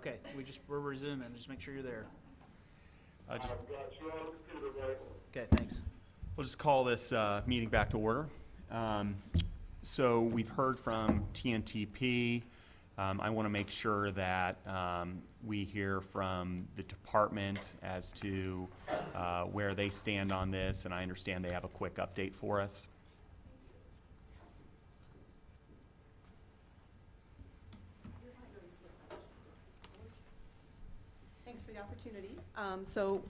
Okay, we're resuming. Just make sure you're there. Just Okay, thanks. We'll just call this meeting back to order. So we've heard from TNTP. I want to make sure that we hear from the department as to where they stand on this, and I understand they have a quick update for us. Thanks for the opportunity. So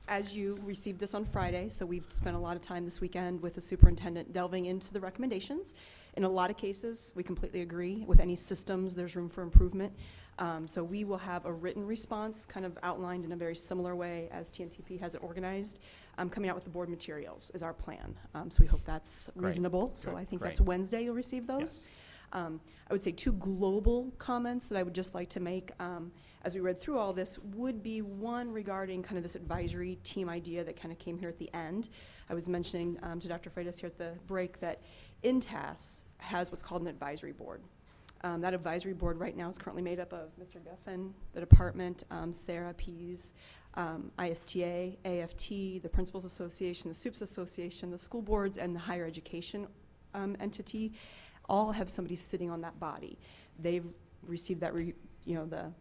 as you received this on Friday, so we've spent a lot of time this weekend with the superintendent delving into the recommendations. In a lot of cases, we completely agree. With any systems, there's room for improvement. So we will have a written response kind of outlined in a very similar way as TNTP has it organized, coming out with the board materials is our plan. So we hope that's reasonable. Great. So I think Great. that's Wednesday you'll receive those. Yes. I would say two global comments that I would just like to make as we read through all this would be one regarding kind of this advisory team idea that kind of came here at the end. I was mentioning to Dr. Freitas here at the break that INTAS has what's called an advisory board. That advisory board right now is currently made up of Mr. Guffin, the department, Sarah Pease, ISTA, AFT, the Principals Association, the SUPS Association, the school boards, and the higher education entity. All have somebody sitting on that body. They've received that,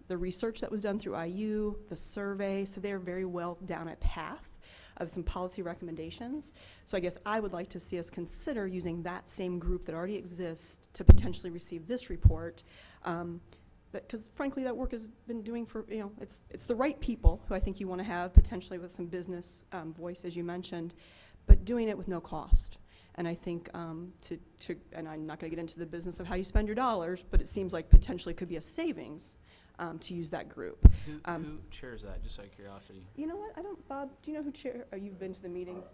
the research that was done through IU, the survey, so they're very well down a path of some policy recommendations. So I guess I would like to see us consider using that same group that already exists to potentially receive this report. Because frankly, that work has been doing for, it's the right people who I think you want to have potentially with some business voice, as you mentioned, but doing it with no cost. And I think and I'm not going to get into the business of how you spend your dollars, but it seems like potentially could be a savings to use that group. Who chairs that, just out of curiosity? You know what, Bob, do you know who you've been to the meetings?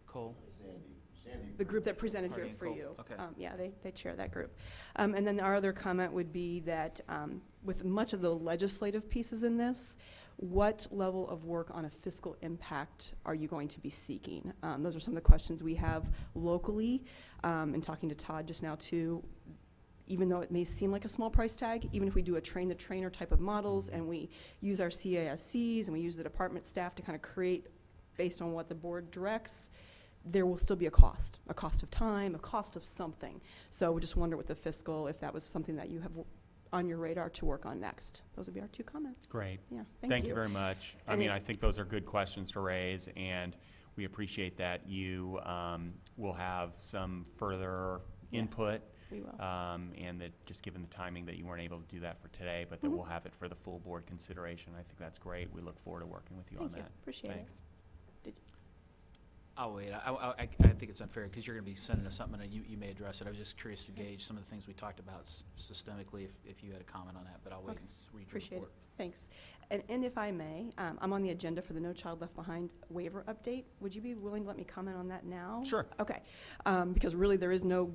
Cole? Sandy. The group that presented Hardy here and for Cole. you. Okay. Yeah, they chair that group. And then our other comment would be that with much of the legislative pieces in this, what level of work on a fiscal impact are you going to be seeking? Those are some of the questions we have locally. And talking to Todd just now too, even though it may seem like a small price tag, even if we do a train-the-trainer type of models and we use our CASCs and we use the department staff to kind of create based on what the board directs, there will still be a cost of time, a cost of something. So we just wonder with the fiscal if that was something that you have on your radar to work on next. Those would be our two comments. Great. Yeah, Thank you very much. I And mean, I think those are good questions to raise, and we appreciate that you will have some further input. We will. And that just given the timing that you weren't able to do that for today, but that we'll have it for the full board consideration. I think that's great. We look forward to working with you on Thank you. that. Appreciate Thanks. it. I'll wait. I think it's unfair because you're going to be sending us something and you may address it. I was just curious to gauge some of the things we talked about systemically if you had a comment on that, but I'll wait and read your Appreciate report. it. Thanks. And if I may, I'm on the agenda for the No Child Left Behind waiver update. Would you be willing to let me comment on that now? Sure. Okay. Because really there is no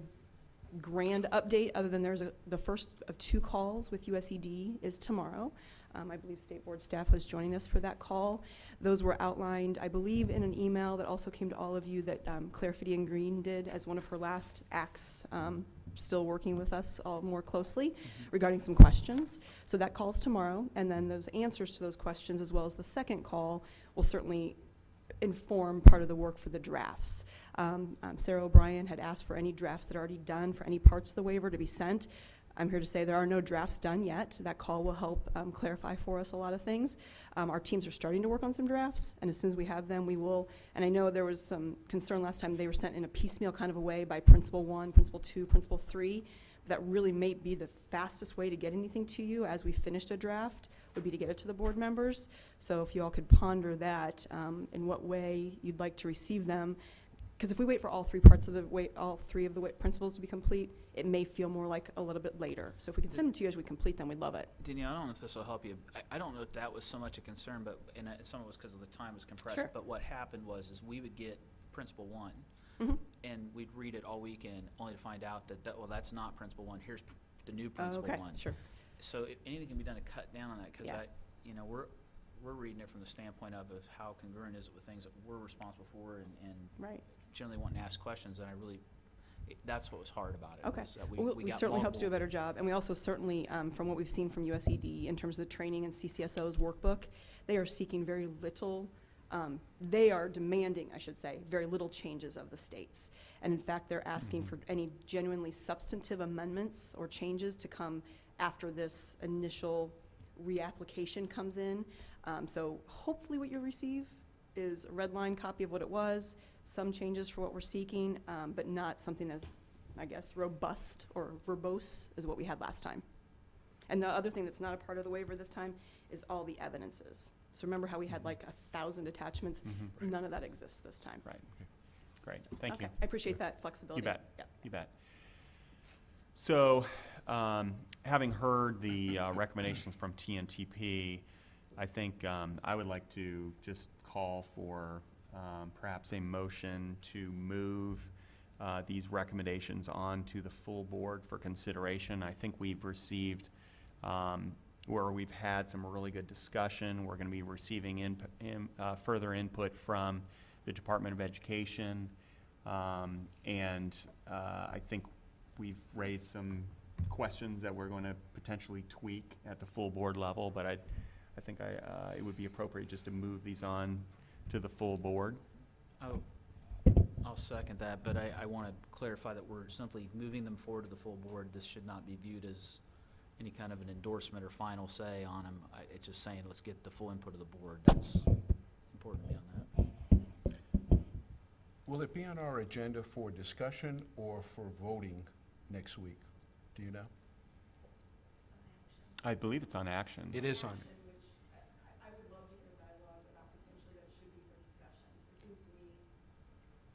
grand update other than the first of two calls with USED is tomorrow. I believe State Board staff was joining us for that call. Those were outlined, I believe, in an email that also came to all of you that Claire Fidian Green did as one of her last acts, still working with us all more closely regarding some questions. So that call's tomorrow, and then those answers to those questions, as well as the second call, will certainly inform part of the work for the drafts. Sarah O'Brien had asked for any drafts that are already done for any parts of the waiver to be sent. I'm here to say there are no drafts done yet. That call will help clarify for us a lot of things. Our teams are starting to work on some drafts, and as soon as we have them, we will. And I know there was some concern last time they were sent in a piecemeal kind of a way by Principal 1, Principal 2, Principal 3. That really may be the fastest way to get anything to you as we finished a draft, would be to get it to the board members. So if you all could ponder that, in what way you'd like to receive them. Because if we wait for all three of the principles to be complete, it may feel more like a little bit later. So if we can send them to you as we complete them, we'd love it. Danielle, I don't know if this will help you. I don't know if that was so much a concern, but some of it was because of the time was compressed. Sure. But what happened was we would get Principal 1, and we'd read it all weekend, only to find out that that's not Principal 1. Here's the new Principal 1. Sure. So if anything can be done to cut down on that, because Yeah. we're reading it from the standpoint of how congruent is it with things that we're responsible for and Right. generally wanting to ask questions, and I really That's what was hard about it. Okay. was that We got certainly hope to do a multiple- better job, and we also certainly, from what we've seen from USED in terms of the training and CCSO's workbook, they are seeking very little, they are demanding, I should say, very little changes of the states. And in fact, they're asking for any genuinely substantive amendments or changes to come after this initial reapplication comes in. So hopefully what you'll receive is a red line copy of what it was, some changes for what we're seeking, but not something as, I guess, robust or verbose as what we had last time. And the other thing that's not a part of the waiver this time is all the evidences. So remember how we had like 1,000 attachments? Mhm. None of that exists this time. Right. Great, thank Okay. you. I appreciate that flexibility. You bet. Yep. You bet. So, having heard the recommendations from TNTP, I think I would like to just call for perhaps a motion to move these recommendations on to the full board for consideration. I think we've received, where we've had some really good discussion, we're going to be receiving further input from the Department of Education, and I think we've raised some questions that we're going to potentially tweak at the full board level, but I think it would be appropriate just to move these on to the full board. Oh, I'll second that, but I want to clarify that we're simply moving them forward to the full board. This should not be viewed as any kind of an endorsement or final say on them. It's just saying, let's get the full input of the board. That's important to me on that. Will it be on our agenda for discussion or for voting next week? Do you know? I believe it's on action. It is on. I would love to hear dialogue about potentially that it should be for discussion. It seems to me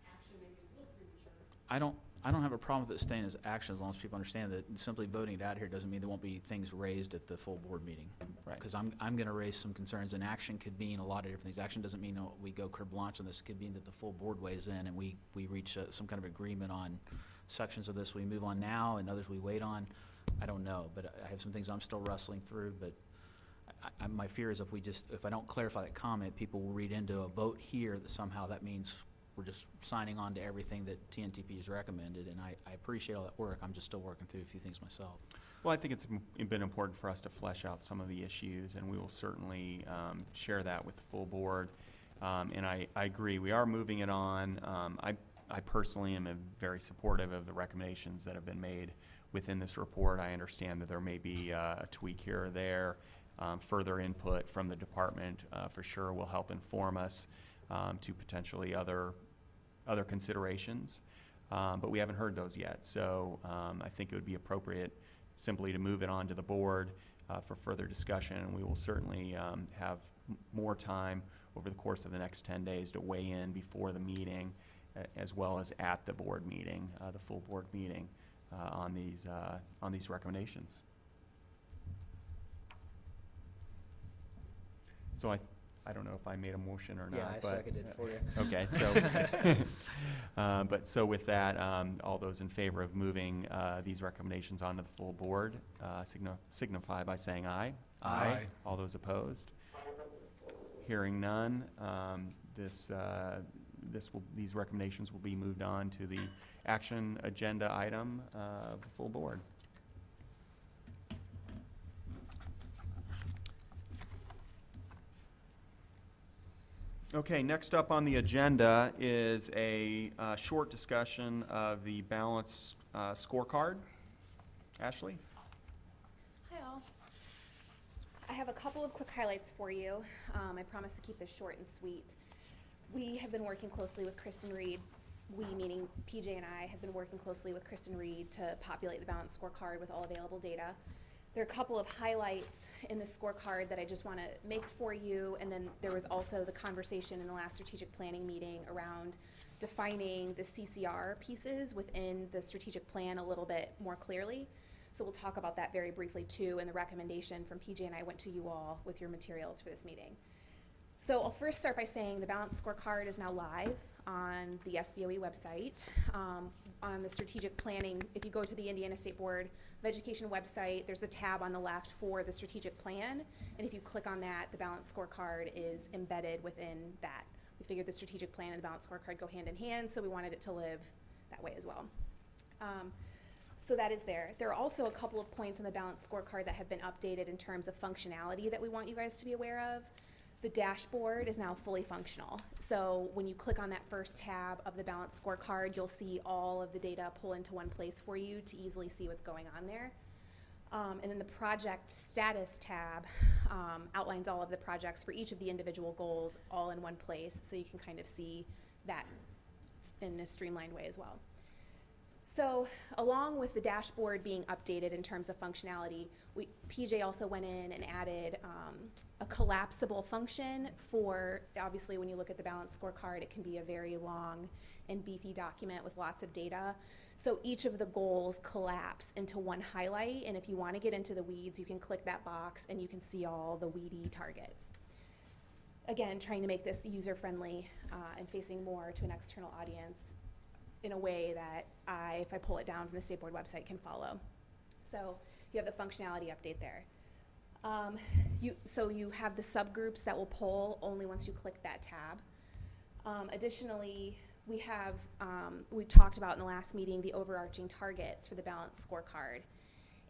action may be a little premature. I don't have a problem with it staying as action as long as people understand that simply voting it out here doesn't mean there won't be things raised at the full board meeting. Right. Because I'm going to raise some concerns, and action could mean a lot of different things. Action doesn't mean we go carte blanche on this. It could mean that the full board weighs in and we reach some kind of agreement on sections of this we move on now and others we wait on. I don't know, but I have some things I'm still wrestling through, but my fear is if I don't clarify that comment, people will read into a vote here that somehow that means we're just signing on to everything that TNTP has recommended, and I appreciate all that work. I'm just still working through a few things myself. Well, I think it's been important for us to flesh out some of the issues, and we will certainly share that with the full board. And I agree, we are moving it on. I personally am very supportive of the recommendations that have been made within this report. I understand that there may be a tweak here or there. Further input from the department for sure will help inform us to potentially other considerations. But we haven't heard those yet. So I think it would be appropriate simply to move it on to the board for further discussion. And we will certainly have more time over the course of the next 10 days to weigh in before the meeting, as well as at the board meeting, the full board meeting, on these recommendations. So I don't know if I made a motion or not. Yeah, I but, seconded for you. Okay, so but with that, all those in favor of moving these recommendations onto the full board signify by saying aye. Aye. All those opposed? Hearing none, these recommendations will be moved on to the action agenda item of the full board. Okay, next up on the agenda is a short discussion of the balanced scorecard. Ashley? Hi all. I have a couple of quick highlights for you. I promise to keep this short and sweet. We have been working closely with Kristen Reed. We, meaning PJ and I, have been working closely with Kristen Reed to populate the balanced scorecard with all available data. There are a couple of highlights in the scorecard that I just want to make for you, and then there was also the conversation in the last strategic planning meeting around defining the CCR pieces within the strategic plan a little bit more clearly. So we'll talk about that very briefly too, and the recommendation from PJ and I went to you all with your materials for this meeting. So I'll first start by saying the balanced scorecard is now live on the SBOE website. On the strategic planning, if you go to the Indiana State Board of Education website, there's the tab on the left for the strategic plan, and if you click on that, the balanced scorecard is embedded within that. We figured the strategic plan and the balanced scorecard go hand in hand, so we wanted it to live that way as well. So that is there. There are also a couple of points on the balanced scorecard that have been updated in terms of functionality that we want you guys to be aware of. The dashboard is now fully functional. So when you click on that first tab of the balanced scorecard, you'll see all of the data pull into one place for you to easily see what's going on there. And then the project status tab outlines all of the projects for each of the individual goals all in one place, so you can kind of see that in a streamlined way as well. So along with the dashboard being updated in terms of functionality, PJ also went in and added a collapsible function for, obviously when you look at the balanced scorecard, it can be a very long and beefy document with lots of data. So each of the goals collapse into one highlight, and if you want to get into the weeds, you can click that box and you can see all the weedy targets. Again, trying to make this user-friendly and facing more to an external audience in a way that if I pull it down from the State Board website, can follow. So you have the functionality update there. So you have the subgroups that will pull only once you click that tab. Additionally, we talked about in the last meeting the overarching targets for the balanced scorecard.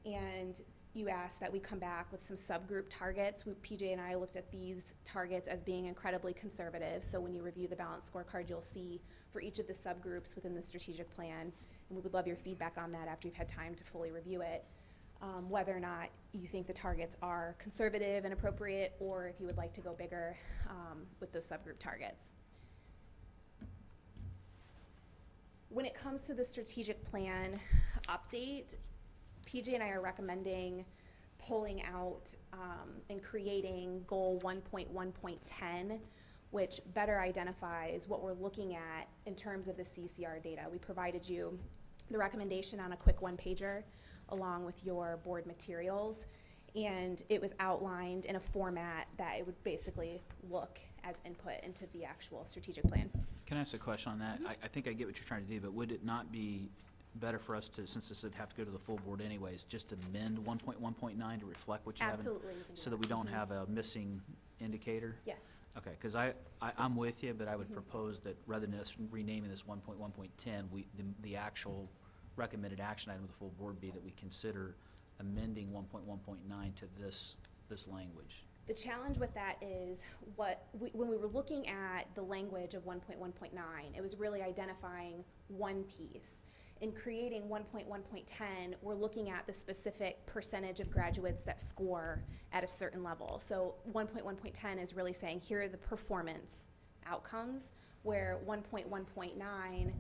And you asked that we come back with some subgroup targets. PJ and I looked at these targets as being incredibly conservative. So when you review the balanced scorecard, you'll see for each of the subgroups within the strategic plan, and we would love your feedback on that after you've had time to fully review it, whether or not you think the targets are conservative and appropriate, or if you would like to go bigger with those subgroup targets. When it comes to the strategic plan update, PJ and I are recommending pulling out and creating goal 1.1.10, which better identifies what we're looking at in terms of the CCR data. We provided you the recommendation on a quick one-pager along with your board materials, and it was outlined in a format that it would basically look as input into the actual strategic plan. Can I ask a question on that? I think I get what you're trying to do, but would it not be better for us to, since this would have to go to the full board anyways, just amend 1.1.9 to reflect what you have? Absolutely. You can do So that we don't have a missing indicator? Yes. Okay, because I'm with you, but I would propose that rather than us renaming this 1.1.10, the actual recommended action item of the full board be that we consider amending 1.1.9 to this language. The challenge with that is when we were looking at the language of 1.1.9, it was really identifying one piece. In creating 1.1.10, we're looking at the specific percentage of graduates that score at a certain level. So 1.1.10 is really saying here are the performance outcomes, where 1.1.9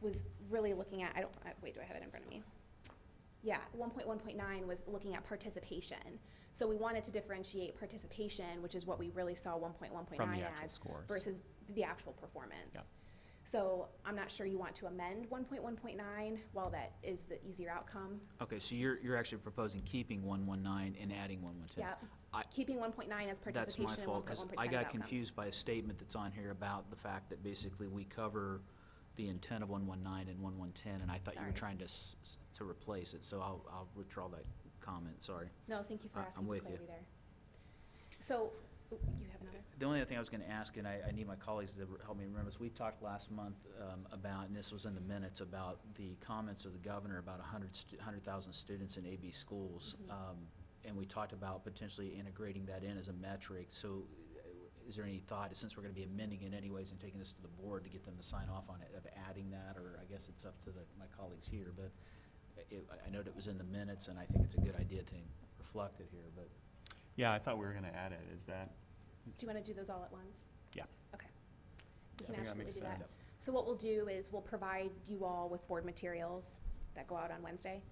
was really looking at, wait, do I have it in front of me? Yeah, 1.1.9 was looking at participation. So we wanted to differentiate participation, which is what we really saw 1.1.9 From the actual as, scores. versus the actual performance. Yep. So I'm not sure you want to amend 1.1.9 while that is the easier outcome. Okay, so you're actually proposing keeping 119 and adding 110. Yep. I- Keeping 1.9 as That's participation my and fault, because 1.1.10 I as got outcomes. confused by a statement that's on here about the fact that basically we cover the intent of 119 and 1110, and I thought you were Sorry. trying to replace it, so I'll withdraw that comment, sorry. No, thank you for I'm asking for with you. clarity there. So, you have another? The only other thing I was gonna ask, and I need my colleagues to help me remember this, we talked last month about, and this was in the minutes, about the comments of the governor about 100,000 students in AB schools. And we talked about potentially integrating that in as a metric. So is there any thought, since we're gonna be amending it anyways and taking this to the board to get them to sign off on it, of adding that, or I guess it's up to my colleagues here, but I know that it was in the minutes, and I think it's a good idea to reflect it here, but. Yeah, I thought we were gonna add it, is that, Do you want to do those all at once? Yeah. Okay. I We can think that absolutely makes do that. sense. So what we'll do is we'll provide you all with board materials that go out on Wednesday.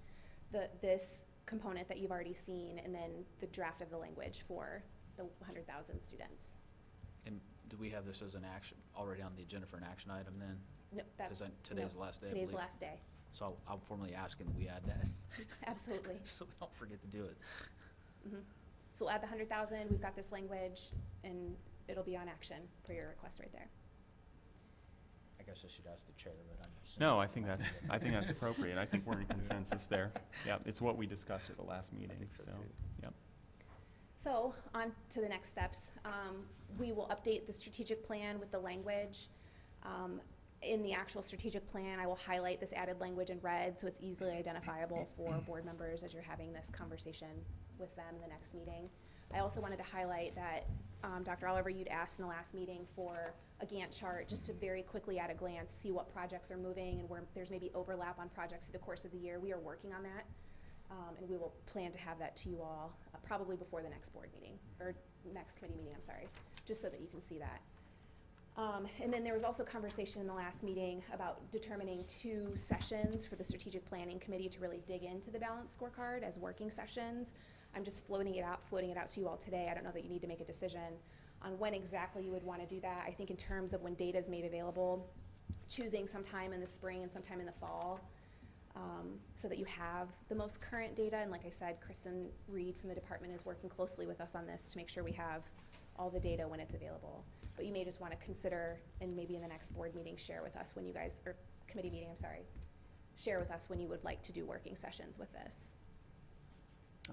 This component that you've already seen, and then the draft of the language for the 100,000 students. And do we have this as an action, already on the agenda for an action item then? No, that's. Because today's the no, last day, I Today's the believe. last day. So I'm formally asking that we add that, Absolutely. so we don't forget to do it. Mhm. So we'll add the 100,000, we've got this language, and it'll be on action per your request right there. I guess I should ask the chair, but I'm. no, I think that's appropriate. I think we're in consensus there. Yeah, it's what we discussed at the last meeting, think so so, too. yep. So, on to the next steps. We will update the strategic plan with the language. In the actual strategic plan, I will highlight this added language in red so it's easily identifiable for board members as you're having this conversation with them in the next meeting. I also wanted to highlight that, Dr. Oliver, you'd asked in the last meeting for a Gantt chart just to very quickly at a glance see what projects are moving and where there's maybe overlap on projects through the course of the year. We are working on that, and we will plan to have that to you all probably before the next board meeting, or next committee meeting, I'm sorry, just so that you can see that. And then there was also conversation in the last meeting about determining 2 sessions for the strategic planning committee to really dig into the balanced scorecard as working sessions. I'm just floating it out to you all today. I don't know that you need to make a decision on when exactly you would want to do that. I think in terms of when data is made available, choosing sometime in the spring and sometime in the fall, so that you have the most current data. And like I said, Kristen Reed from the department is working closely with us on this to make sure we have all the data when it's available. But you may just want to consider, and maybe in the next board meeting, share with us when you guys, or committee meeting, I'm sorry, share with us when you would like to do working sessions with this.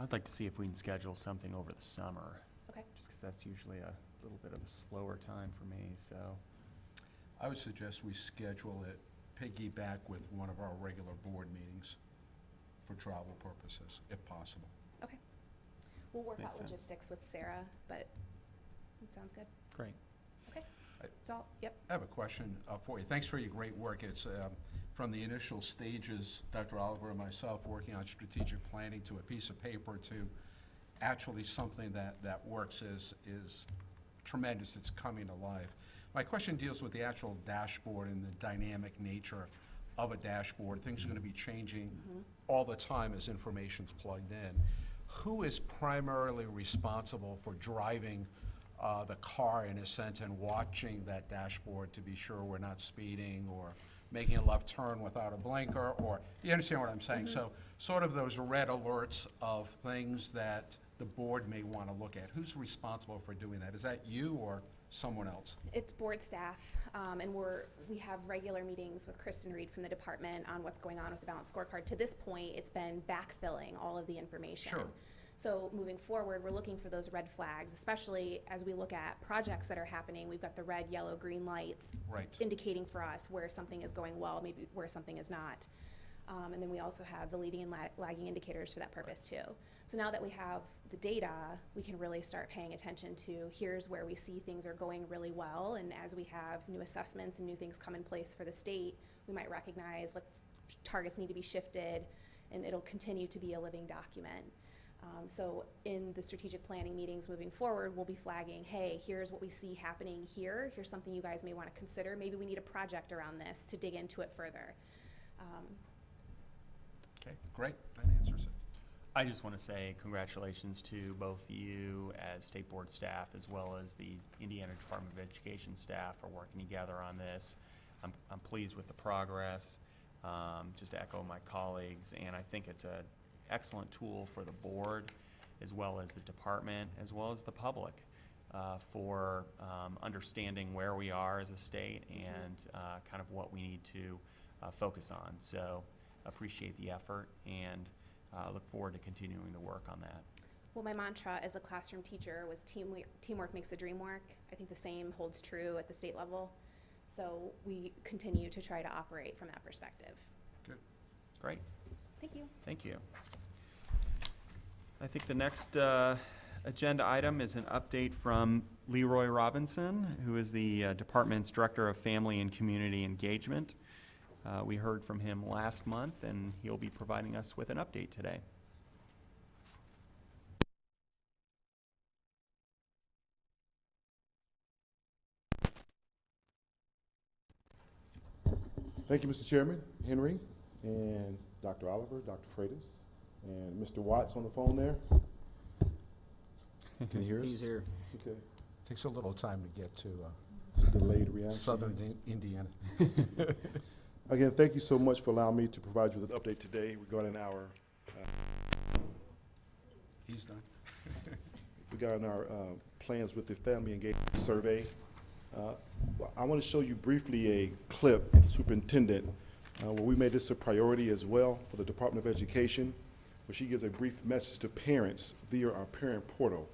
I'd like to see if we can schedule something over the summer. Okay. Just because that's usually a little bit of a slower time for me, so. I would suggest we schedule it piggyback with one of our regular board meetings for travel purposes, if possible. Okay. We'll work Makes out sense. logistics with Sarah, but it sounds good. Great. Okay. I- It's all, yep. I have a question for you. Thanks for your great work. It's from the initial stages, Dr. Oliver and myself, working on strategic planning to a piece of paper to actually something that works is tremendous. It's coming to life. My question deals with the actual dashboard and the dynamic nature of a dashboard. Things are going to be changing all the time as information's plugged in. Who is primarily responsible for driving the car, in a sense, and watching that dashboard to be sure we're not speeding or making a left turn without a blinker, or, you understand what I'm saying? So sort of those red alerts of things that the board may want to look at. Who's responsible for doing that? Is that you or someone else? It's board staff, and we have regular meetings with Kristen Reed from the department on what's going on with the balanced scorecard. To this point, it's been backfilling all of the information. Sure. So moving forward, we're looking for those red flags, especially as we look at projects that are happening. We've got the red, yellow, green lights Right. indicating for us where something is going well, maybe where something is not. And then we also have the leading and lagging indicators for that purpose too. So now that we have the data, we can really start paying attention to here's where we see things are going really well. And as we have new assessments and new things come in place for the state, we might recognize targets need to be shifted, and it'll continue to be a living document. So in the strategic planning meetings moving forward, we'll be flagging, hey, here's what we see happening here. Here's something you guys may want to consider. Maybe we need a project around this to dig into it further. Okay, great. That answers it. I just want to say congratulations to both you as state board staff as well as the Indiana Department of Education staff for working together on this. I'm pleased with the progress. Just to echo my colleagues, and I think it's an excellent tool for the board as well as the department as well as the public for understanding where we are as a state and kind of what we need to focus on. So appreciate the effort and look forward to continuing to work on that. Well, my mantra as a classroom teacher was teamwork makes the dream work. I think the same holds true at the state level. So we continue to try to operate from that perspective. Good. Great. Thank you. Thank you. I think the next agenda item is an update from Leroy Robinson, who is the department's Director of Family and Community Engagement. We heard from him last month, and he'll be providing us with an update today. Thank you, Mr. Chairman, Henry, and Dr. Oliver, Dr. Freitas, and Mr. Watts on the phone there. Can you hear us? He's here. Okay. Takes a little time to get to It's a delayed reaction. southern Indiana. Again, thank you so much for allowing me to provide you with an update today regarding our He's done. plans with the Family Engagement Survey. I want to show you briefly a clip of the superintendent where we made this a priority as well for the Department of Education, where she gives a brief message to parents via our parent portal.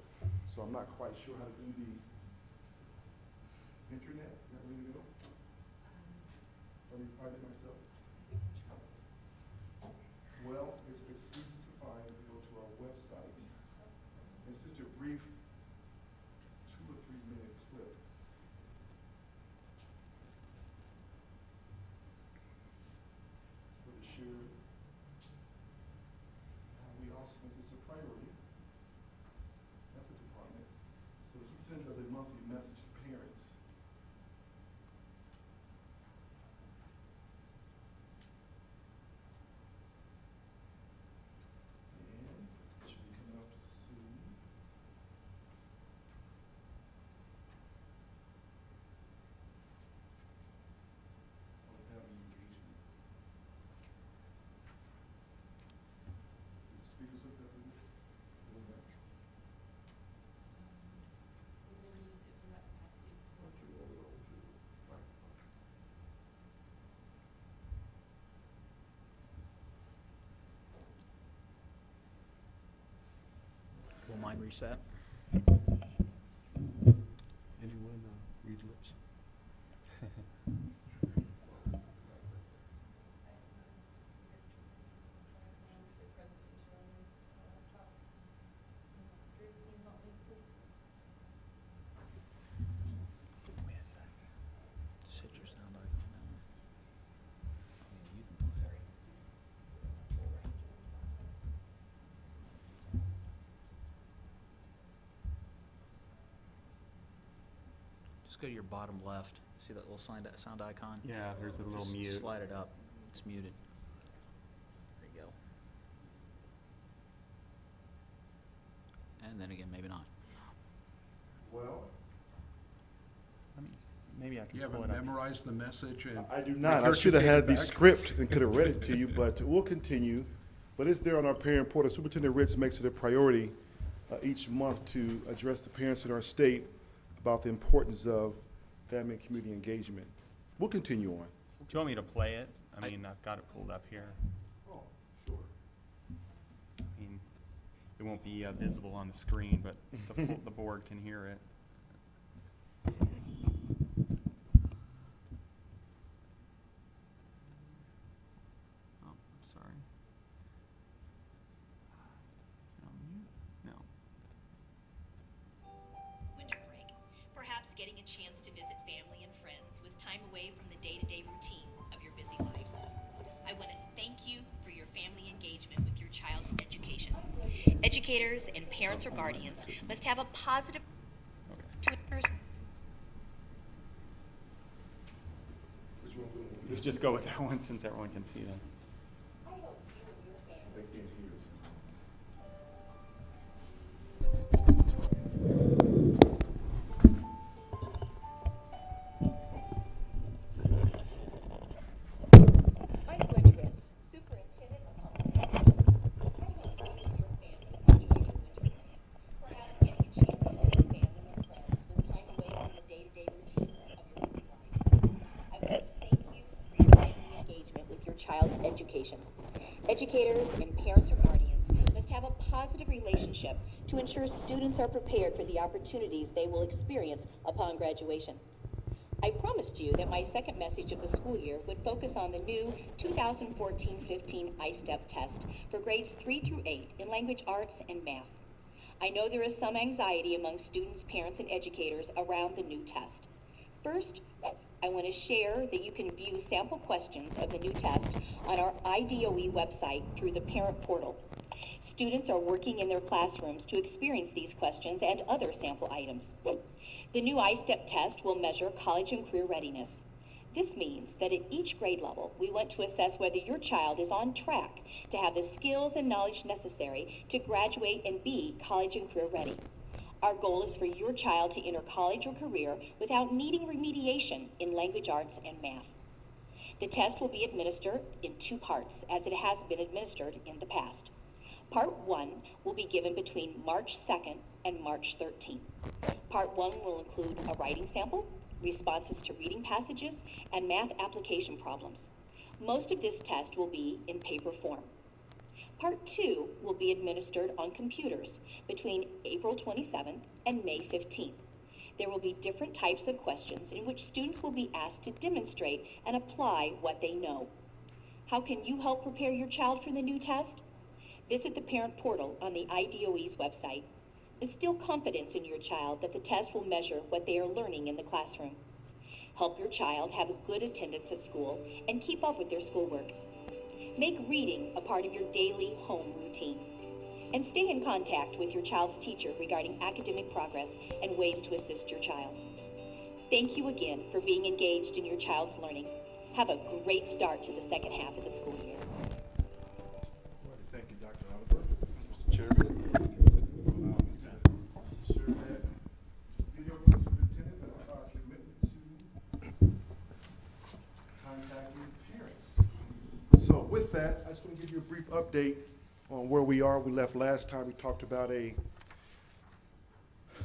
So I'm not quite sure how to do the internet. Is that where you go? Mind reset. Anyone read lips? Just hit your sound icon now. Yeah, you can play it. Just go to your bottom left. See that little sound icon? Yeah, there's a little Just mute. slide it up. It's muted. There you go. And then again, maybe not. Well, Maybe I You can pull haven't it up. memorized the message and I do not. I Regurgitate should have had it the back. script and could have read it to you, but we'll continue. But it's there on our parent portal. Superintendent Ritz makes it a priority each month to address the parents in our state about the importance of family and community engagement. We'll continue on. Do you want me to play it? I I- mean, I've got it pulled up here. Oh, sure. I mean, it won't be visible on the screen, but the board can hear it. Oh, I'm sorry. Is it on mute? No. Winter break. Perhaps getting a chance to visit family and friends with time away from the day-to-day routine of your busy lives. I want to thank you for your family engagement with your child's education. Educators and parents or guardians must have a positive to Let's just go with that one since everyone can see that. They can't hear us. I'm Glenda Ritz, Superintendent of Public Education. I hope you and your family enjoyed your winter break. Perhaps getting a chance to visit family and friends with time away from the day-to-day routine of your busy lives. I want to thank you for your family engagement with your child's education. Educators and parents or guardians must have a positive relationship to ensure students are prepared for the opportunities they will experience upon graduation. I promised you that my second message of the school year would focus on the new 2014-15 ISTEP test for grades 3 through 8 in language arts and math. I know there is some anxiety among students, parents, and educators around the new test. First, I want to share that you can view sample questions of the new test on our IDOE website through the parent portal. Students are working in their classrooms to experience these questions and other sample items. The new ISTEP test will measure college and career readiness. This means that at each grade level, we want to assess whether your child is on track to have the skills and knowledge necessary to graduate and be college and career ready. Our goal is for your child to enter college or career without needing remediation in language arts and math. The test will be administered in 2 parts, as it has been administered in the past. Part 1 will be given between March 2nd and March 13th. Part 1 will include a writing sample, responses to reading passages, and math application problems. Most of this test will be in paper form. Part 2 will be administered on computers between April 27th and May 15th. There will be different types of questions in which students will be asked to demonstrate and apply what they know. How can you help prepare your child for the new test? Visit the parent portal on the IDOE's website. Instill confidence in your child that the test will measure what they are learning in the classroom. Help your child have a good attendance at school and keep up with their schoolwork. Make reading a part of your daily home routine. And stay in contact with your child's teacher regarding academic progress and ways to assist your child. Thank you again for being engaged in your child's learning. Have a great start to the second half of the school year. Thank you, Dr. Oliver. Mr. Chairman, allow me to share that video with the superintendent of our commitment to contacting parents. So with that, I just want to give you a brief update on where we are. We left last time, we talked about a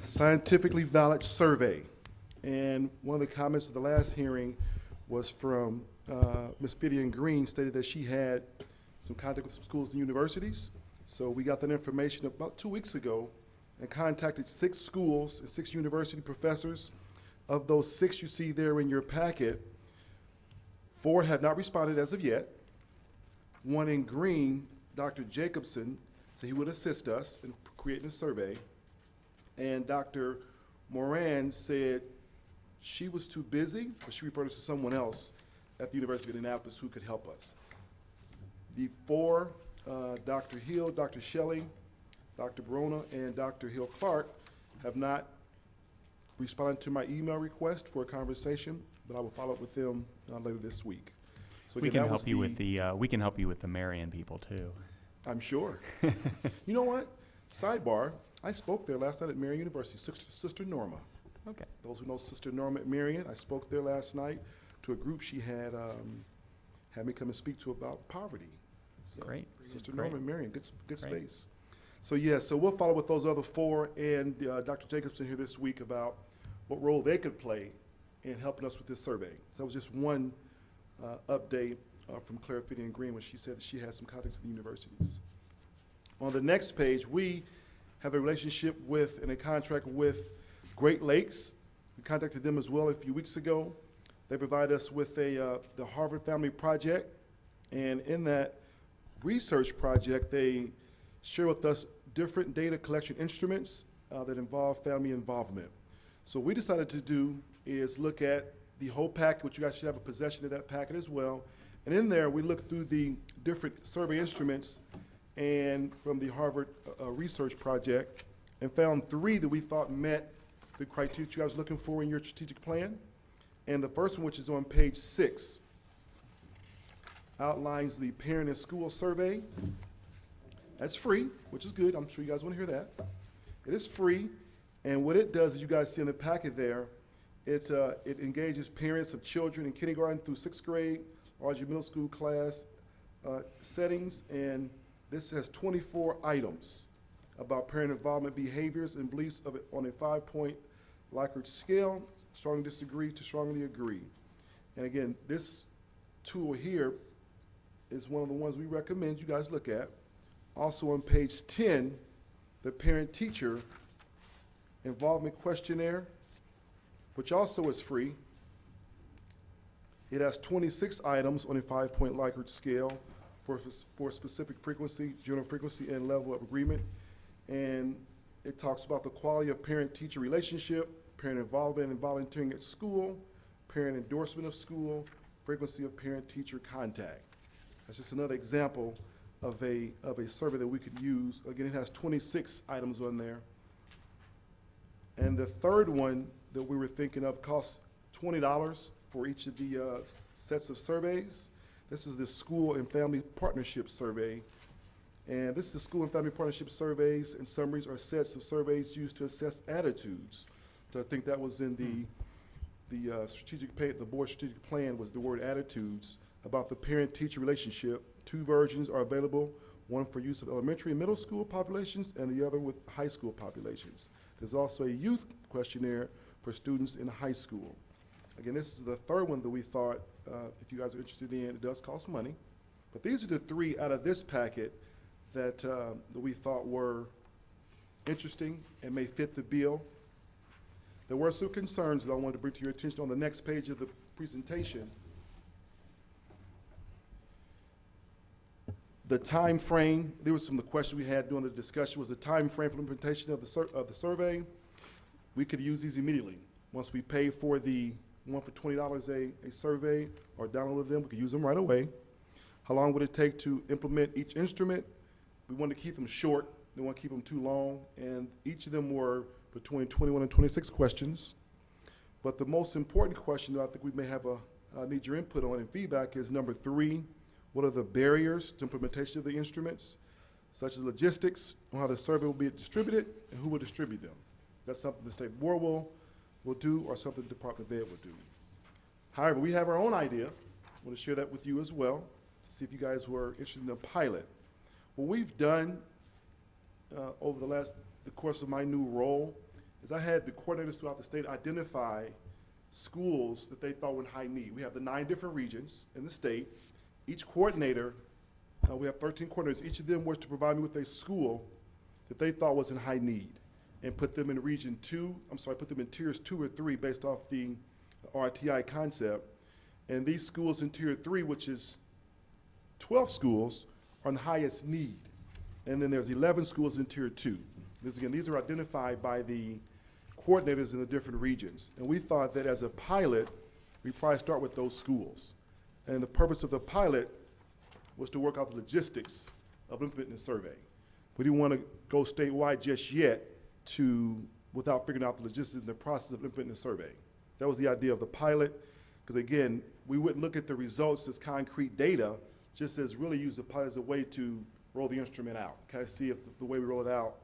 scientifically valid survey. And one of the comments of the last hearing was from Ms. Vivian Green, stated that she had some contact with some schools and universities. So we got that information about 2 weeks ago, and contacted 6 schools and 6 university professors. Of those 6 you see there in your packet, 4 have not responded as of yet. One in green, Dr. Jacobson, said he would assist us in creating a survey. And Dr. Moran said she was too busy, but she referred us to someone else at the University of Indianapolis who could help us. The 4, Dr. Hill, Dr. Shelley, Dr. Barona, and Dr. Hill-Clark, have not responded to my email request for a conversation, but I will follow up with them later this week. So We again, can that was help you with we can help you with the Marion people too. I'm sure. You know what? Sidebar, I spoke there last night at Marion University, Sister Norma. Okay. Those who know Sister Norma at Marion, I spoke there last night to a group she had me come and speak to about poverty. So, Great. Sister Great. Norma at Marion, good Great. space. So yeah, so we'll follow with those other 4 and Dr. Jacobson here this week about what role they could play in helping us with this survey. So that was just one update from Claire Finney and Green when she said that she had some contacts at the universities. On the next page, we have a relationship with and a contract with Great Lakes. We contacted them as well a few weeks ago. They provide us with the Harvard Family Project, and in that research project, they share with us different data collection instruments that involve family involvement. So what we decided to do is look at the whole packet, which you guys should have a possession of that packet as well. And in there, we looked through the different survey instruments and from the Harvard research project and found 3 that we thought met the criteria you guys were looking for in your strategic plan. And the first one, which is on page 6, outlines the parent and school survey. That's free, which is good. I'm sure you guys want to hear that. It is free, and what it does, as you guys see in the packet there, it engages parents of children in kindergarten through 6th grade, larger middle school class settings, and this has 24 items about parent involvement behaviors and beliefs on a 5-point Likert scale, strongly disagree to strongly agree. And again, this tool here is one of the ones we recommend you guys look at. Also on page 10, the parent-teacher involvement questionnaire, which also is free. It has 26 items on a 5-point Likert scale for specific frequency, general frequency, and level of agreement. And it talks about the quality of parent-teacher relationship, parent involvement and volunteering at school, parent endorsement of school, frequency of parent-teacher contact. That's just another example of a survey that we could use. Again, it has 26 items on there. And the third one that we were thinking of costs $20 for each of the sets of surveys. This is the School and Family Partnership Survey. And this is the School and Family Partnership Surveys and summaries are sets of surveys used to assess attitudes. So I think that was in the the board strategic plan was the word attitudes about the parent-teacher relationship. 2 versions are available, one for use of elementary and middle school populations and the other with high school populations. There's also a youth questionnaire for students in high school. Again, this is the third one that we thought, if you guys are interested in, it does cost money. But these are the 3 out of this packet that we thought were interesting and may fit the bill. There were some concerns that I wanted to bring to your attention on the next page of the presentation. The time frame, there was some of the questions we had during the discussion, was the time frame for implementation of the survey. We could use these immediately. Once we pay for the one for $20 a survey or download them, we could use them right away. How long would it take to implement each instrument? We wanted to keep them short, didn't want to keep them too long, and each of them were between 21 and 26 questions. But the most important question that I think we may have need your input on and feedback is number 3, what are the barriers to implementation of the instruments, such as logistics, on how the survey will be distributed, and who will distribute them? Is that something the state board will do or something the Department of Ed will do? However, we have our own idea. I want to share that with you as well to see if you guys were interested in a pilot. What we've done over the course of my new role is I had the coordinators throughout the state identify schools that they thought were in high need. We have the 9 different regions in the state. Each coordinator, we have 13 coordinators, each of them was to provide me with a school that they thought was in high need. and put them in put them in tiers 2 or 3 based off the RTI concept. And these schools in tier 3, which is 12 schools, are in the highest need. And then there's 11 schools in tier 2. These are identified by the coordinators in the different regions. And we thought that as a pilot, we probably start with those schools. And the purpose of the pilot was to work out the logistics of implementing the survey. We didn't want to go statewide just yet without figuring out the logistics and the process of implementing the survey. That was the idea of the pilot, because again, we wouldn't look at the results as concrete data, just as really use the pilot as a way to roll the instrument out. Kind of see if the way we roll it out,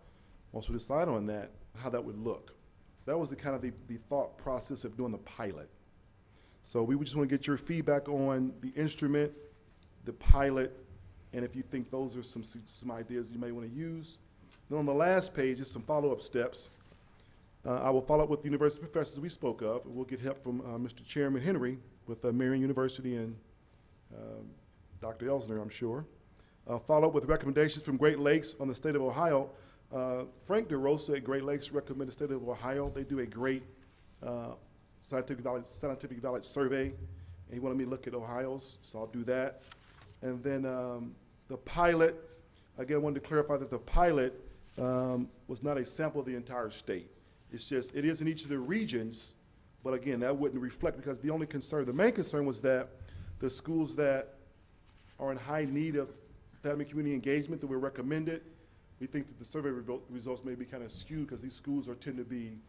once we decide on that, how that would look. So that was the kind of the thought process of doing the pilot. So we would just want to get your feedback on the instrument, the pilot, and if you think those are some ideas you may want to use. Then on the last page is some follow-up steps. I will follow up with the university professors we spoke of, and we'll get help from Mr. Chairman Henry with Marion University and Dr. Elsner, I'm sure. Follow up with recommendations from Great Lakes on the state of Ohio. Frank DeRosa at Great Lakes recommended the state of Ohio. They do a great scientific knowledge survey, and he wanted me to look at Ohio's, so I'll do that. And then the pilot, again, I wanted to clarify that the pilot was not a sample of the entire state. It's just, it is in each of the regions, but again, that wouldn't reflect, because the main concern was that the schools that are in high need of family community engagement that were recommended, we think that the survey results may be kind of skewed, because these schools tend to be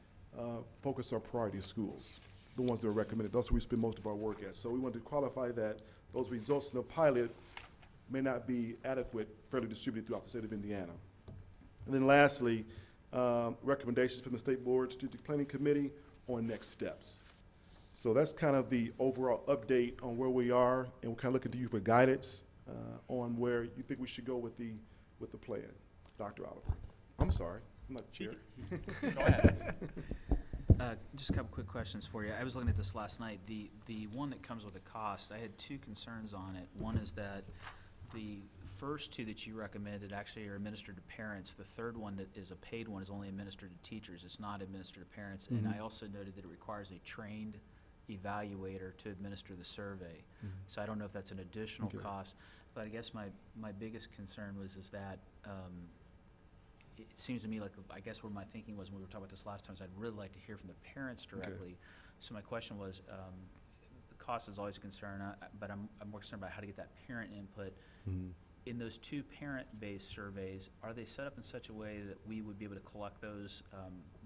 focused on priority schools, the ones that are recommended. That's where we spend most of our work at. So we wanted to qualify that those results in the pilot may not be adequate, fairly distributed throughout the state of Indiana. And then lastly, recommendations from the State Board Strategic Planning Committee on next steps. So that's kind of the overall update on where we are, and we're kind of looking to you for guidance on where you think we should go with the plan. Dr. Oliver. I'm sorry, I'm not the chair. Go ahead. Just a couple quick questions for you. I was looking at this last night. The one that comes with a cost, I had two concerns on it. One is that the first two that you recommended actually are administered to parents. The third one that is a paid one is only administered to teachers. It's not administered to parents. And I also noted that it requires a trained evaluator to administer the survey. So I don't know if that's an additional cost, but I guess my biggest concern is that it seems to me like, I guess where my thinking was when we were talking about this last time is I'd really like to hear from the parents directly. So my question was, the cost is always a concern, but I'm more concerned about how to get that parent input. In those two parent-based surveys, are they set up in such a way that we would be able to collect those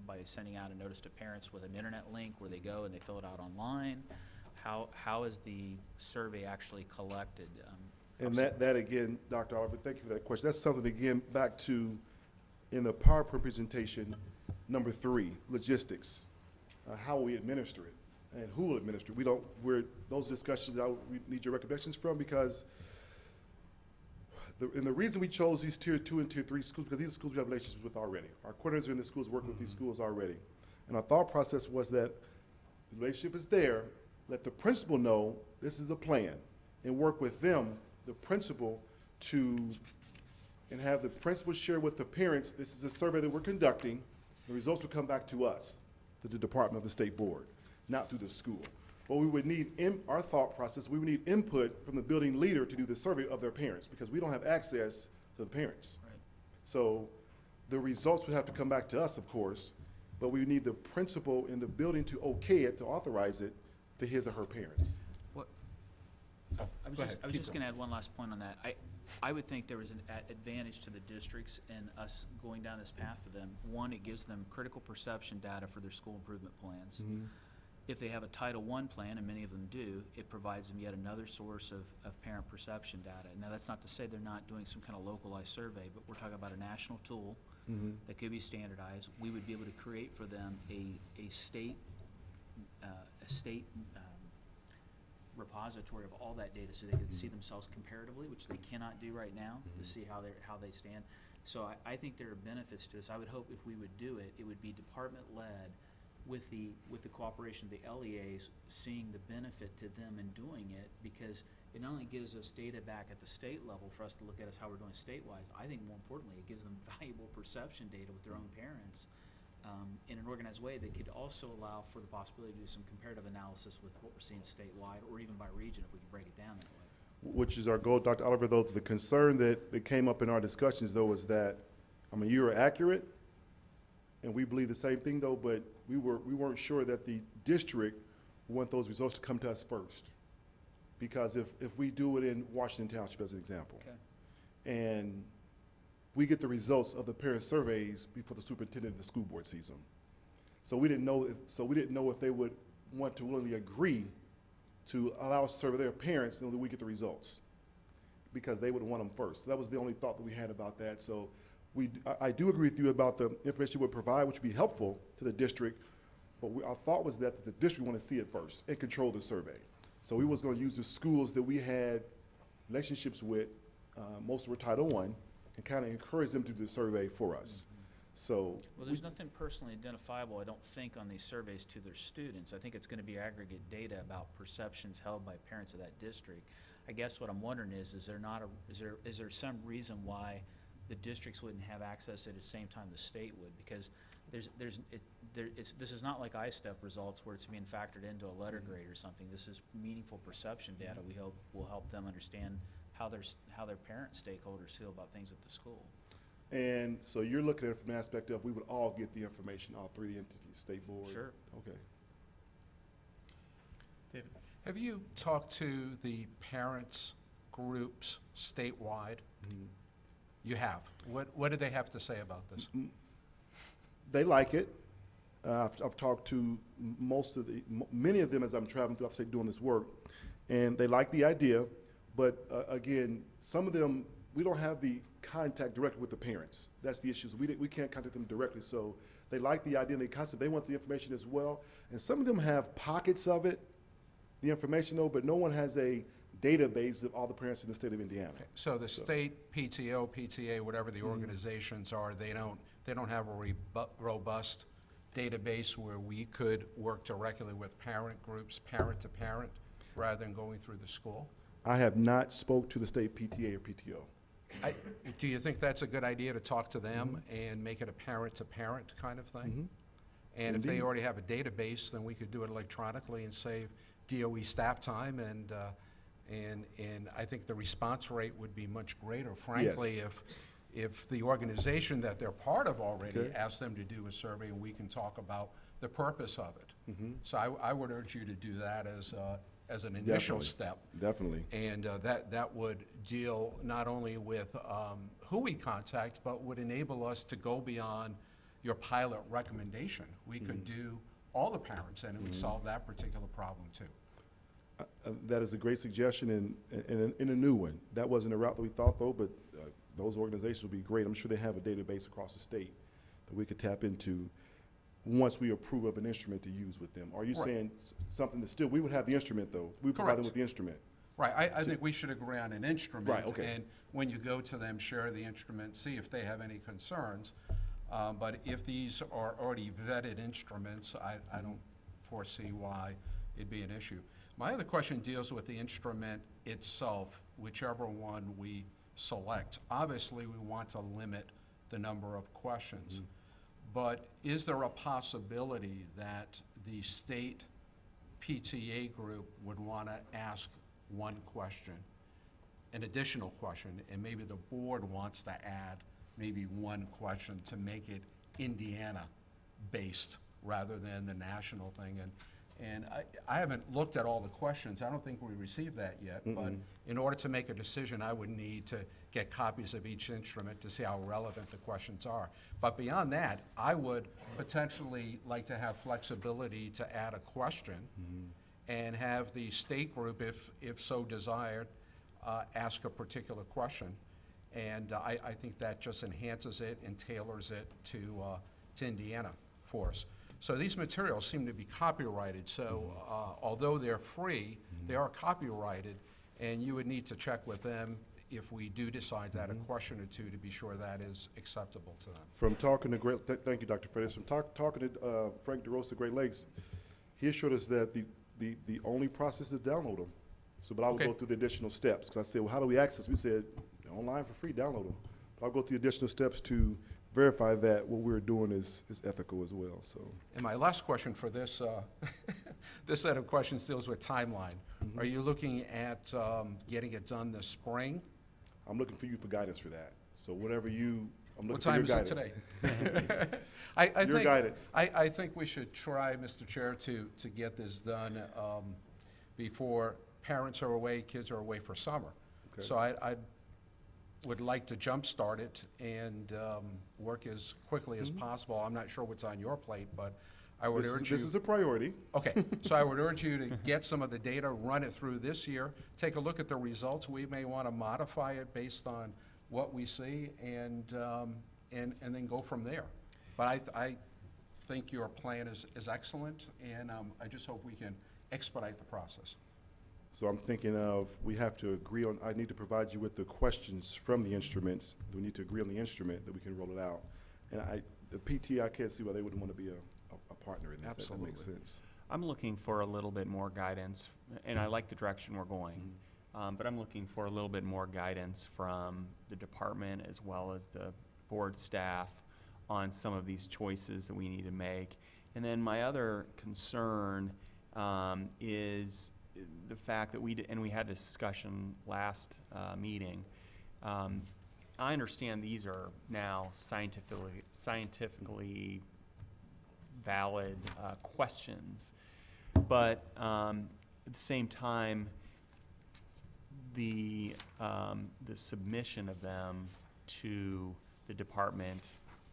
by sending out a notice to parents with an internet link where they go and they fill it out online? How is the survey actually collected? And that again, Dr. Oliver, thank you for that question. That's something, again, back to in the PowerPoint presentation, number 3, logistics. How we administer it and who will administer it. Those discussions we need your recommendations from, because the reason we chose these tier 2 and tier 3 schools, because these are schools we have relationships with already. Our coordinators in the schools work with these schools already. And our thought process was that the relationship is there, let the principal know this is the plan, and work with them, the principal, and have the principal share with the parents, this is a survey that we're conducting, the results will come back to us, to the department of the state board, not through the school. But we would need, our thought process, we would need input from the building leader to do the survey of their parents, because we don't have access to the parents. Right. So the results would have to come back to us, of course, but we need the principal in the building to okay it, to authorize it for his or her parents. I was just going to add one last point on that. I would think there was an advantage to the districts in us going down this path for them. One, it gives them critical perception data for their school improvement plans. If they have a Title I plan, and many of them do, it provides them yet another source of parent perception data. Now, that's not to say they're not doing some kind of localized survey, but we're talking about a national tool that could be standardized. We would be able to create for them a state repository of all that data, so they could see themselves comparatively, which they cannot do right now, to see how they stand. So I think there are benefits to this. I would hope if we would do it, it would be department-led with the cooperation of the LEAs, seeing the benefit to them in doing it, because it not only gives us data back at the state level for us to look at how we're doing statewide, I think more importantly, it gives them valuable perception data with their own parents in an organized way that could also allow for the possibility to do some comparative analysis with what we're seeing statewide, or even by region, if we could break it down that way. Which is our goal, Dr. Oliver, though, the concern that came up in our discussions, though, was that, I mean, you are accurate, and we believe the same thing, though, but we weren't sure that the district want those results to come to us first. Because if we do it in Washington Township, as an example, Okay. and we get the results of the parent surveys before the superintendent and the school board sees them. So we didn't know if they would want to willingly agree to allow us to survey their parents until we get the results, because they would want them first. So that was the only thought that we had about that. So I do agree with you about the information we would provide, which would be helpful to the district, but our thought was that the district want to see it first and control the survey. So we was going to use the schools that we had relationships with, most were Title I, and kind of encourage them to do the survey for us. So. Well, there's nothing personally identifiable, I don't think, on these surveys to their students. I think it's gonna be aggregate data about perceptions held by parents of that district. I guess what I'm wondering is there some reason why the districts wouldn't have access at the same time the state would? Because this is not like iStep results where it's being factored into a letter grade or something. This is meaningful perception data we hope will help them understand how their parent stakeholders feel about things at the school. And so you're looking at it from the aspect of we would all get the information, all three entities, state board? Sure. Okay. David? Have you talked to the parents' groups statewide? Mhm. You have. What do they have to say about this? They like it. I've talked to many of them as I'm traveling through, doing this work, and they like the idea, but again, some of them, we don't have the contact directly with the parents. That's the issue. We can't contact them directly, so they like the idea and they want the information as well. And some of them have pockets of it, the information though, but no one has a database of all the parents in the state of Indiana. Okay, so the state PTO, PTA, whatever the organizations are, they don't have a robust database where we could work directly with parent groups, parent to parent, rather than going through the school? I have not spoke to the state PTA or PTO. Do you think that's a good idea to talk to them and make it a parent-to-parent kind of thing? And if they Indeed. already have a database, then we could do it electronically and save DOE staff time, and I think the response rate would be much greater, frankly, Yes. if the organization that they're part of already Okay. asked them to do a survey, and we can talk about the purpose of it. Mm-hmm. So I would urge you to do that as an initial Definitely. step. Definitely. And that would deal not only with who we contact, but would enable us to go beyond your pilot recommendation. We could do all the parents, and it would solve that particular problem too. That is a great suggestion and a new one. That wasn't a route that we thought though, but those organizations would be great. I'm sure they have a database across the state that we could tap into once we approve of an instrument to use with them. Are you Right. saying something that still, we would have the instrument though? We would provide them Correct. with the instrument. Right, I think we should agree on an instrument. Right, okay. And when you go to them, share the instrument, see if they have any concerns. But if these are already vetted instruments, I don't foresee why it'd be an issue. My other question deals with the instrument itself, whichever one we select. Obviously, we want to limit the number of questions. But is there a possibility that the state PTA group would want to ask one question, an additional question, and maybe the board wants to add maybe one question to make it Indiana-based rather than the national thing? And I haven't looked at all the questions. I don't think we received that yet. But in order to make a decision, I would need to get copies of each instrument to see how relevant the questions are. But beyond that, I would potentially like to have flexibility to add a question and have the state group, if so desired, ask a particular question. And I think that just enhances it and tailors it to Indiana for us. So these materials seem to be copyrighted, so although they're free, they are copyrighted, and you would need to check with them if we do decide to add a question or two to be sure that is acceptable to them. From talking to thank you, Dr. Freitas. From talking to Frank DeRosa, Great Lakes, he assured us that the only process is download them. So, but I would Okay. go through the additional steps, because I said, well, how do we access? We said, online for free, download them. But I'll go through the additional steps to verify that what we're doing is ethical as well, so. And my last question for this, this set of questions deals with timeline. Are you looking at getting it done this spring? I'm looking for you for guidance for that. So whatever you, I'm What looking for your time is it guidance. today? Your guidance. I think we should try, Mr. Chair, to get this done before parents are away, kids are away for summer. Okay. So I would like to jumpstart it and work as quickly as possible. I'm not sure what's on your plate, but I would urge you. This is a priority. Okay, so I would urge you to get some of the data, run it through this year, take a look at the results. We may want to modify it based on what we see and then go from there. But I think your plan is excellent, and I just hope we can expedite the process. So I'm thinking of, we have to agree on, I need to provide you with the questions from the instruments. We need to agree on the instrument that we can roll it out. And the PT, I can't see why they wouldn't want to be a partner in this. That makes Absolutely. sense. I'm looking for a little bit more guidance, and I like the direction we're going. But I'm looking for a little bit more guidance from the department as well as the board staff on some of these choices that we need to make. And then my other concern is the fact that and we had this discussion last meeting. I understand these are now scientifically valid questions, but at the same time, the submission of them to the department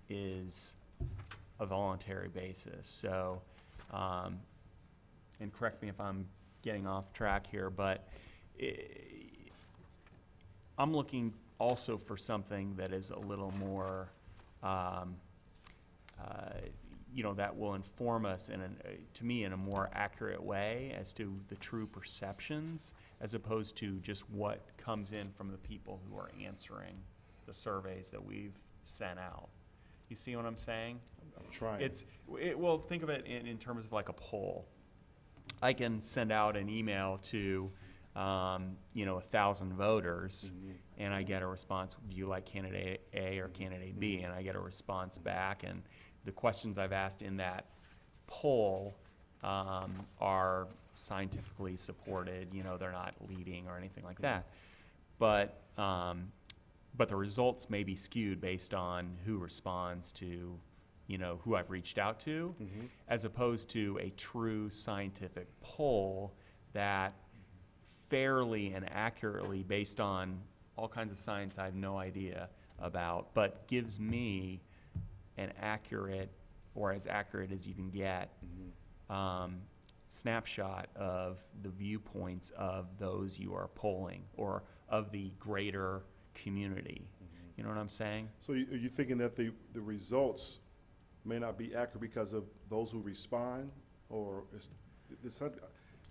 is a voluntary basis. So, and correct me if I'm getting off track here, but I'm looking also for something that is a little more, that will inform us to me, in a more accurate way as to the true perceptions, as opposed to just what comes in from the people who are answering the surveys that we've sent out. You see what I'm saying? I'm trying. Well, think of it in terms of like a poll. I can send out an email to, 1,000 voters, and I get a response, do you like candidate A or candidate B? And I get a response back, and the questions I've asked in that poll are scientifically supported, they're not leading or anything like that. But the results may be skewed based on who responds to, who I've reached out to, as opposed to a true scientific poll that fairly and accurately, based on all kinds of science I have no idea about, but gives me an accurate, or as accurate as you can get, snapshot of the viewpoints of those you are polling, or of the greater community. You know what I'm saying? So are you thinking that the results may not be accurate because of those who respond, or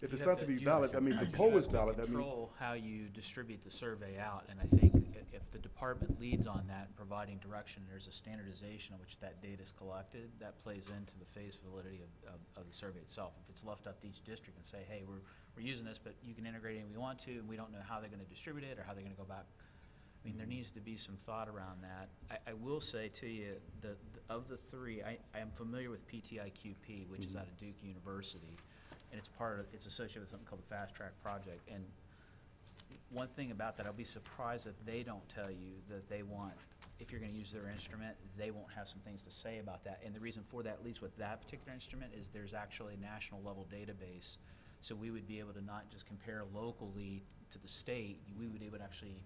if it's not to be valid, that means the poll is valid, that means. Control how you distribute the survey out, and I think if the department leads on that, providing direction, there's a standardization on which that data is collected, that plays into the phase validity of the survey itself. If it's left up to each district and say, hey, we're using this, but you can integrate it if we want to, and we don't know how they're gonna distribute it or how they're gonna go back. I mean, there needs to be some thought around that. I will say to you, of the three, I am familiar with PTIQP, which is out of Duke University, and it's associated with something called the Fast Track Project. And one thing about that, I'll be surprised if they don't tell you that they want, if you're gonna use their instrument, they won't have some things to say about that. And the reason for that, at least with that particular instrument, is there's actually a national level database. So we would be able to not just compare locally to the state, we would be able to actually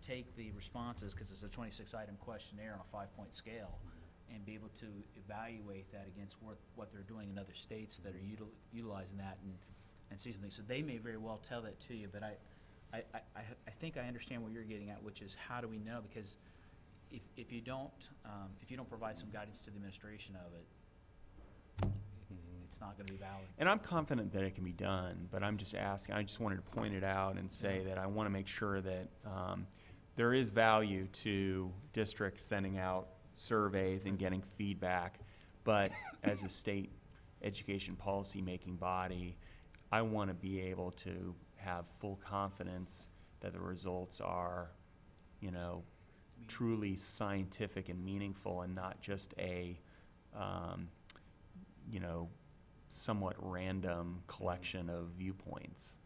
take the responses, because it's a 26-item questionnaire on a 5-point scale, and be able to evaluate that against what they're doing in other states that are utilizing that and see something. So they may very well tell that to you, but I think I understand what you're getting at, which is how do we know? Because if you don't provide some guidance to the administration of it, it's not going to be valid. And I'm confident that it can be done, but I'm just asking, I just wanted to point it out and say that I want to make sure that there is value to districts sending out surveys and getting feedback, but as a state education policy making body, I want to be able to have full confidence that the results are, truly scientific and meaningful and not just a, you know, somewhat random collection of viewpoints.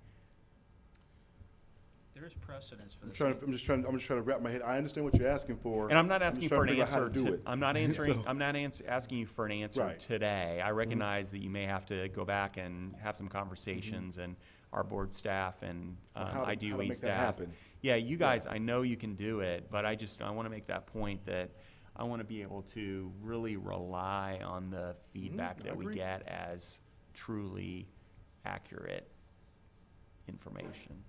There is precedence for I'm this. trying, I'm just trying to wrap my head. I understand what you're asking for. And I'm not just asking trying for to an figure out how answer. to do it. I'm not answering. So- I'm not asking you for an answer Right. today. I recognize that you may have to go back and have some conversations, and our board staff and How to IDOE make that staff. happen. Yeah, you guys, I know you can do it, but I want to make that point that I want to be able to really rely on the feedback I that we agree. get as truly accurate information.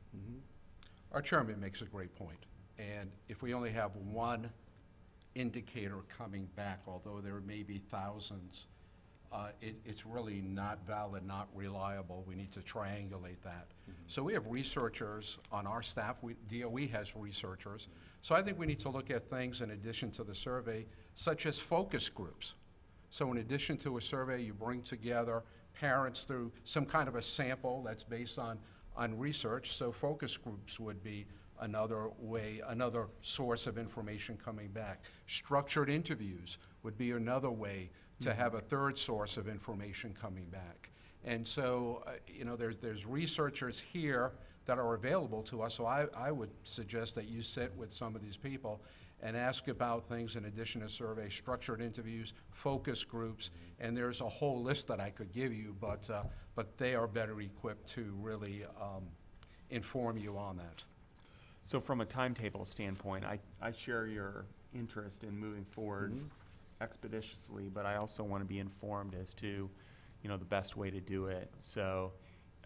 Our chairman makes a great point, and if we only have one indicator coming back, although there may be thousands, it's really not valid, not reliable. We need to triangulate that. So we have researchers on our staff. DOE has researchers. So I think we need to look at things in addition to the survey, such as focus groups. So in addition to a survey, you bring together parents through some kind of a sample that's based on research. So focus groups would be another way, another source of information coming back. Structured interviews would be another way to have a third source of information coming back. And so, you know, there's researchers here that are available to us, so I would suggest that you sit with some of these people and ask about things in addition to surveys, structured interviews, focus groups, and there's a whole list that I could give you, but they are better equipped to really inform you on that. So from a timetable standpoint, I share your interest in moving forward expeditiously, but I also want to be informed as to, you know, the best way to do it. So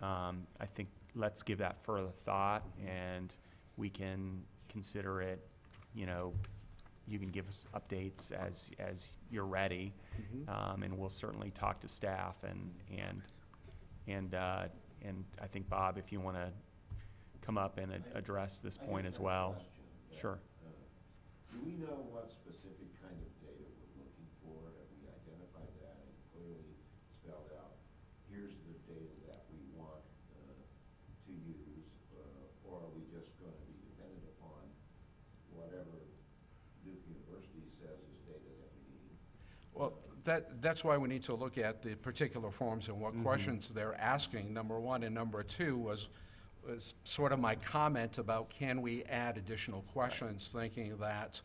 I think let's give that further thought, and we can consider it. You know, you can give us updates as you're ready, and we'll certainly talk to staff and I think, Bob, if you want to come up and address this point as well. Sure. Do we know what specific kind of data we're looking for? Have we identified that and clearly spelled out, here's the data that we want to use, or are we just going to be dependent upon whatever Duke University says is data that we need? Well, that's why we need to look at the particular forms and what questions they're asking, number one. And number two was sort of my comment about can we add additional questions, thinking that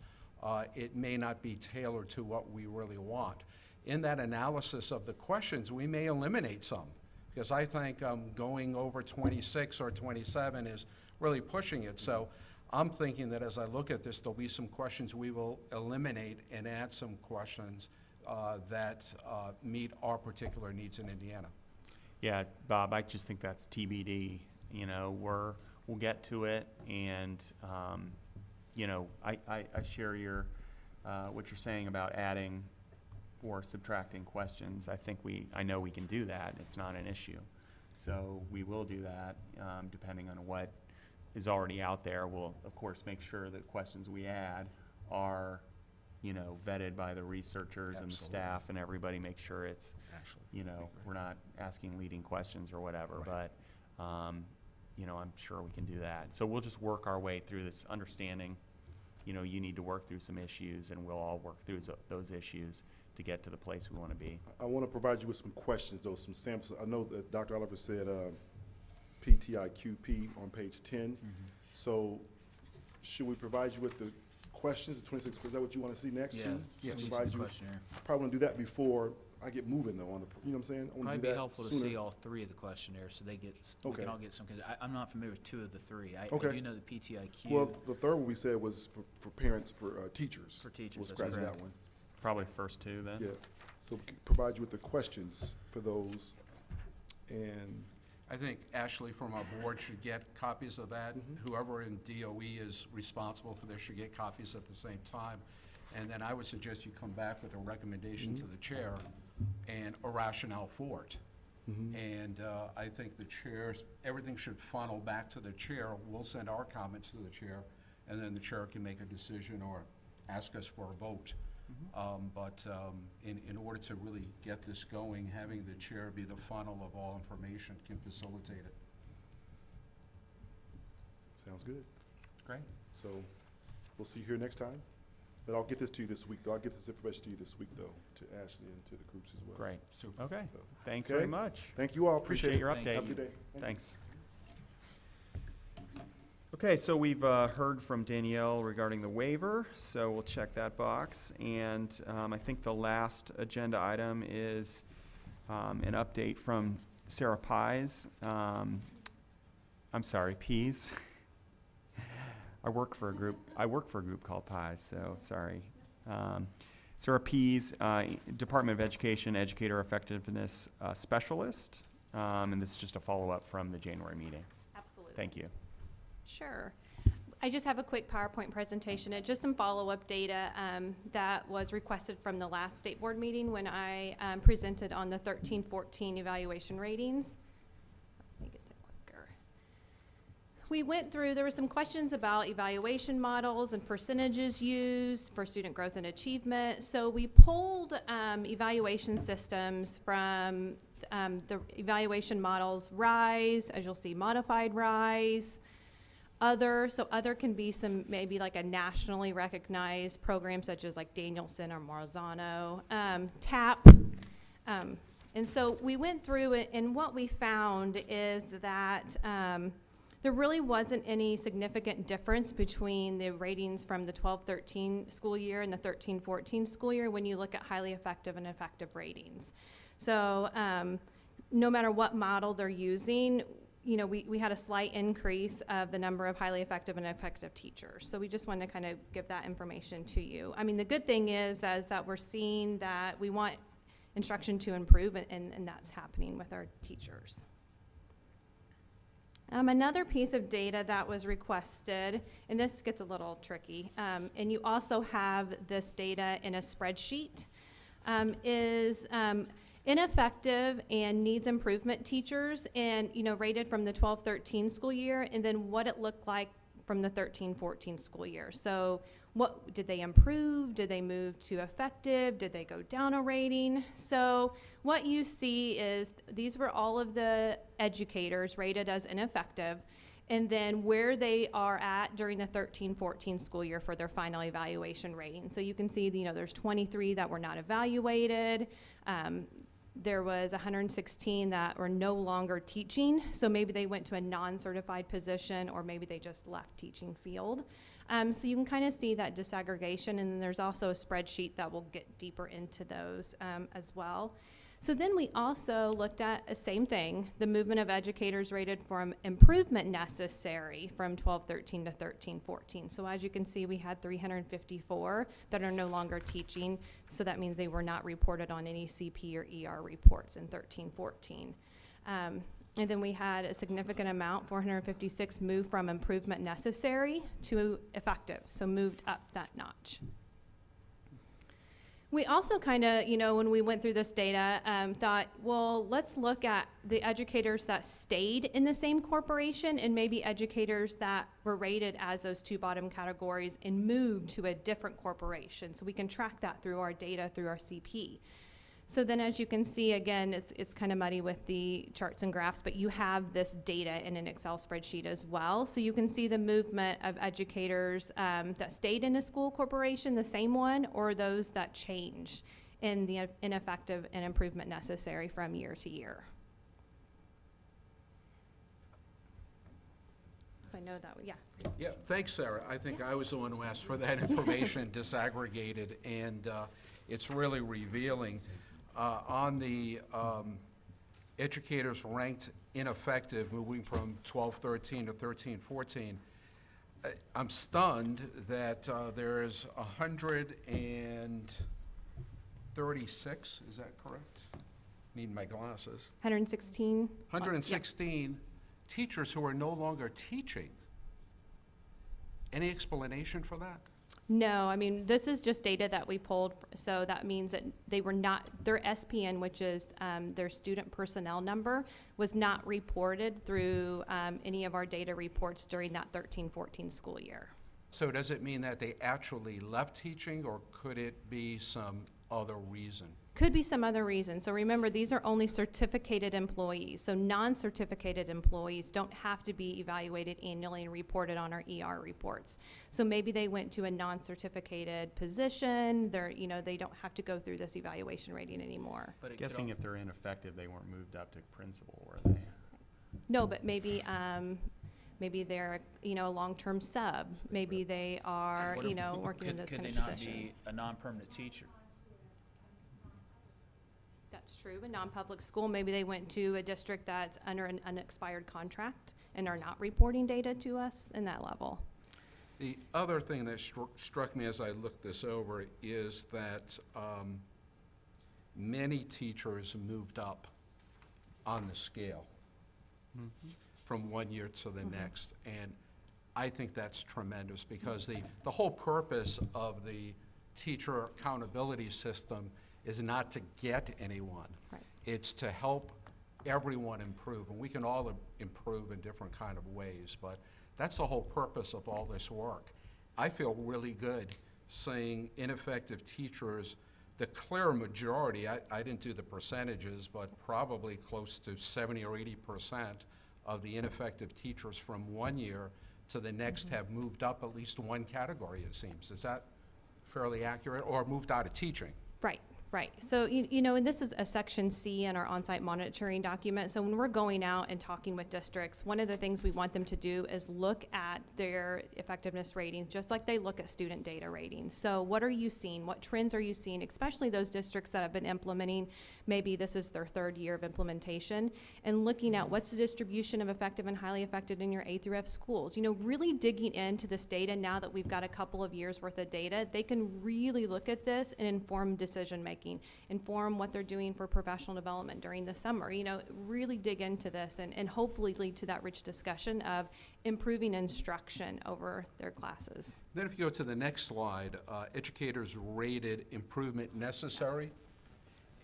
it may not be tailored to what we really want. In that analysis of the questions, we may eliminate some, because I think going over 26 or 27 is really pushing it. So I'm thinking that as I look at this, there'll be some questions we will eliminate and add some questions that meet our particular needs in Indiana. Yeah, Bob, I just think that's TBD. You know, we'll get to it, and you know, I share your what you're saying about adding or subtracting questions. I know we can do that. It's not an issue. So we will do that, depending on what is already out there. We'll, of course, make sure that questions we add are, you know, vetted by the researchers and the Absolutely. staff, and everybody make sure it's, Actually, you know, we're not asking leading questions or whatever, Right. but, you know, I'm sure we can do that. So we'll just work our way through this, understanding, you know, you need to work through some issues, and we'll all work through those issues to get to the place we want to be. I want to provide you with some questions, though, some samples. I know that Dr. Oliver said PTIQP on page 10. So should we provide you with the questions, the 26, is that what you want to see next? Yeah, too? yeah, Just we see provide the you- questionnaire. Probably want to do that before I get moving, though, on the, you know what I'm saying? I wanna Might do be that helpful to sooner. see all three of the questionnaires, so they get, we Okay. can all get some, because I'm not familiar with two of the three. I Okay. do know the PTIQ. Well, the third one we said was for parents, for teachers. For teachers, We'll that's scratch that correct. one. Probably first two then? Yeah, so we can provide you with the questions for those, and, I think Ashley from our board should get copies of that. Whoever in DOE is responsible for this should get copies at the same time. And then I would suggest you come back with a recommendation to the chair and a rationale for it. And I think the chairs, everything should funnel back to the chair. We'll send our comments to the chair, and then the chair can make a decision or ask us for a vote. But in order to really get this going, having the chair be the funnel of all information can facilitate it. sounds good. Great. So, we'll see you here next time. But I'll get this to you this week, though. I'll get this information to you this week, though, to Ashley and to the groups as well. Great. Super. Okay, So, thanks okay. very much. Thank you all. Appreciate it. Appreciate your Thank update. Have a good day. Thanks. Okay, so we've heard from Danielle regarding the waiver, so we'll check that box. And I think the last agenda item is an update from Sarah Pies. I'm sorry, Pease. I work for a group called Pies, so sorry. Sarah Pease, Department of Education Educator Effectiveness Specialist. And this is just a follow-up from the January meeting. Absolutely. Thank you. Sure. I just have a quick PowerPoint presentation. It's just some follow-up data that was requested from the last state board meeting when I presented on the 13-14 evaluation ratings. So let me get that quicker. We went through, there were some questions about evaluation models and percentages used for student growth and achievement. So we pulled evaluation systems from the evaluation models RISE, as you'll see, modified RISE, other, so other can be some, maybe like a nationally recognized program such as like Danielson or Marzano, TAP. And so we went through it, and what we found is that there really wasn't any significant difference between the ratings from the 12-13 school year and the 13-14 school year when you look at highly effective and effective ratings. So no matter what model they're using, you know, we had a slight increase of the number of highly effective and effective teachers. So we just wanted to kind of give that information to you. I mean, the good thing is that we're seeing that we want instruction to improve, and that's happening with our teachers. Another piece of data that was requested, and this gets a little tricky, and you also have this data in a spreadsheet, is ineffective and needs improvement teachers, and rated from the 12-13 school year, and then what it looked like from the 13-14 school year. So what did they improve? Did they move to effective? Did they go down a rating? So what you see is these were all of the educators rated as ineffective, and then where they are at during the 13-14 school year for their final evaluation rating. So you can see, there's 23 that were not evaluated. There was 116 that were no longer teaching, so maybe they went to a non-certified position, or maybe they just left teaching field. So you can kind of see that disaggregation, and then there's also a spreadsheet that will get deeper into those as well. So then we also looked at the same thing, the movement of educators rated from improvement necessary from 12-13 to 13-14. So as you can see, we had 354 that are no longer teaching, so that means they were not reported on any CP or ER reports in 13-14. And then we had a significant amount, 456, moved from improvement necessary to effective, so moved up that notch. We also kind of, when we went through this data, thought, well, let's look at the educators that stayed in the same corporation and maybe educators that were rated as those two bottom categories and moved to a different corporation. So we can track that through our data, through our CP. So then as you can see, again, it's kind of muddy with the charts and graphs, but you have this data in an Excel spreadsheet as well. So you can see the movement of educators that stayed in a school corporation, the same one, or those that changed in the ineffective and improvement necessary from year to year. So I know that, yeah. Yeah, thanks, Sarah. I think I was the one who asked for that information disaggregated, and it's really revealing. On the educators ranked ineffective, moving from 12-13 to 13-14, I'm stunned that there's 136, is that correct? Need my glasses. 116. 116 teachers who are no longer teaching. Any explanation for that? No, I mean, this is just data that we pulled, so that means that they were not, their SPN, which is their student personnel number, was not reported through any of our data reports during that 13-14 school year. So does it mean that they actually left teaching, or could it be some other reason. Could be some other reason. So remember, these are only certificated employees. So non-certificated employees don't have to be evaluated annually and reported on our ER reports. So maybe they went to a non-certificated position. They don't have to go through this evaluation rating anymore. But it could Guessing al- if they're ineffective, they weren't moved up to principal, were they? No, but maybe they're, a long-term sub. Maybe they are, what ab- working in those could kind they of not positions. be a non-permanent teacher? That's true. A non-public school, maybe they went to a district that's under an unexpired contract and are not reporting data to us in that level. The other thing that struck me as I looked this over is that many teachers moved up on the scale from one year to the next. And I think that's tremendous, because the whole purpose of the teacher accountability system is not to get anyone. Right. It's to help everyone improve, and we can all improve in different kind of ways, but that's the whole purpose of all this work. I feel really good seeing ineffective teachers, the clear majority, I didn't do the percentages, but probably close to 70 or 80% of the ineffective teachers from one year to the next have moved up at least one category, it seems. Is that fairly accurate, or moved out of teaching? Right. Right. So, and this is a section C in our on-site monitoring document. So when we're going out and talking with districts, one of the things we want them to do is look at their effectiveness ratings, just like they look at student data ratings. So what are you seeing? What trends are you seeing? Especially those districts that have been implementing, maybe this is their third year of implementation, and looking at what's the distribution of effective and highly effective in your A through F schools. Really digging into this data now that we've got a couple of years worth of data, they can really look at this and inform decision making, inform what they're doing for professional development during the summer, really dig into this and hopefully lead to that rich discussion of improving instruction over their classes. Then if you go to the next slide, educators rated improvement necessary,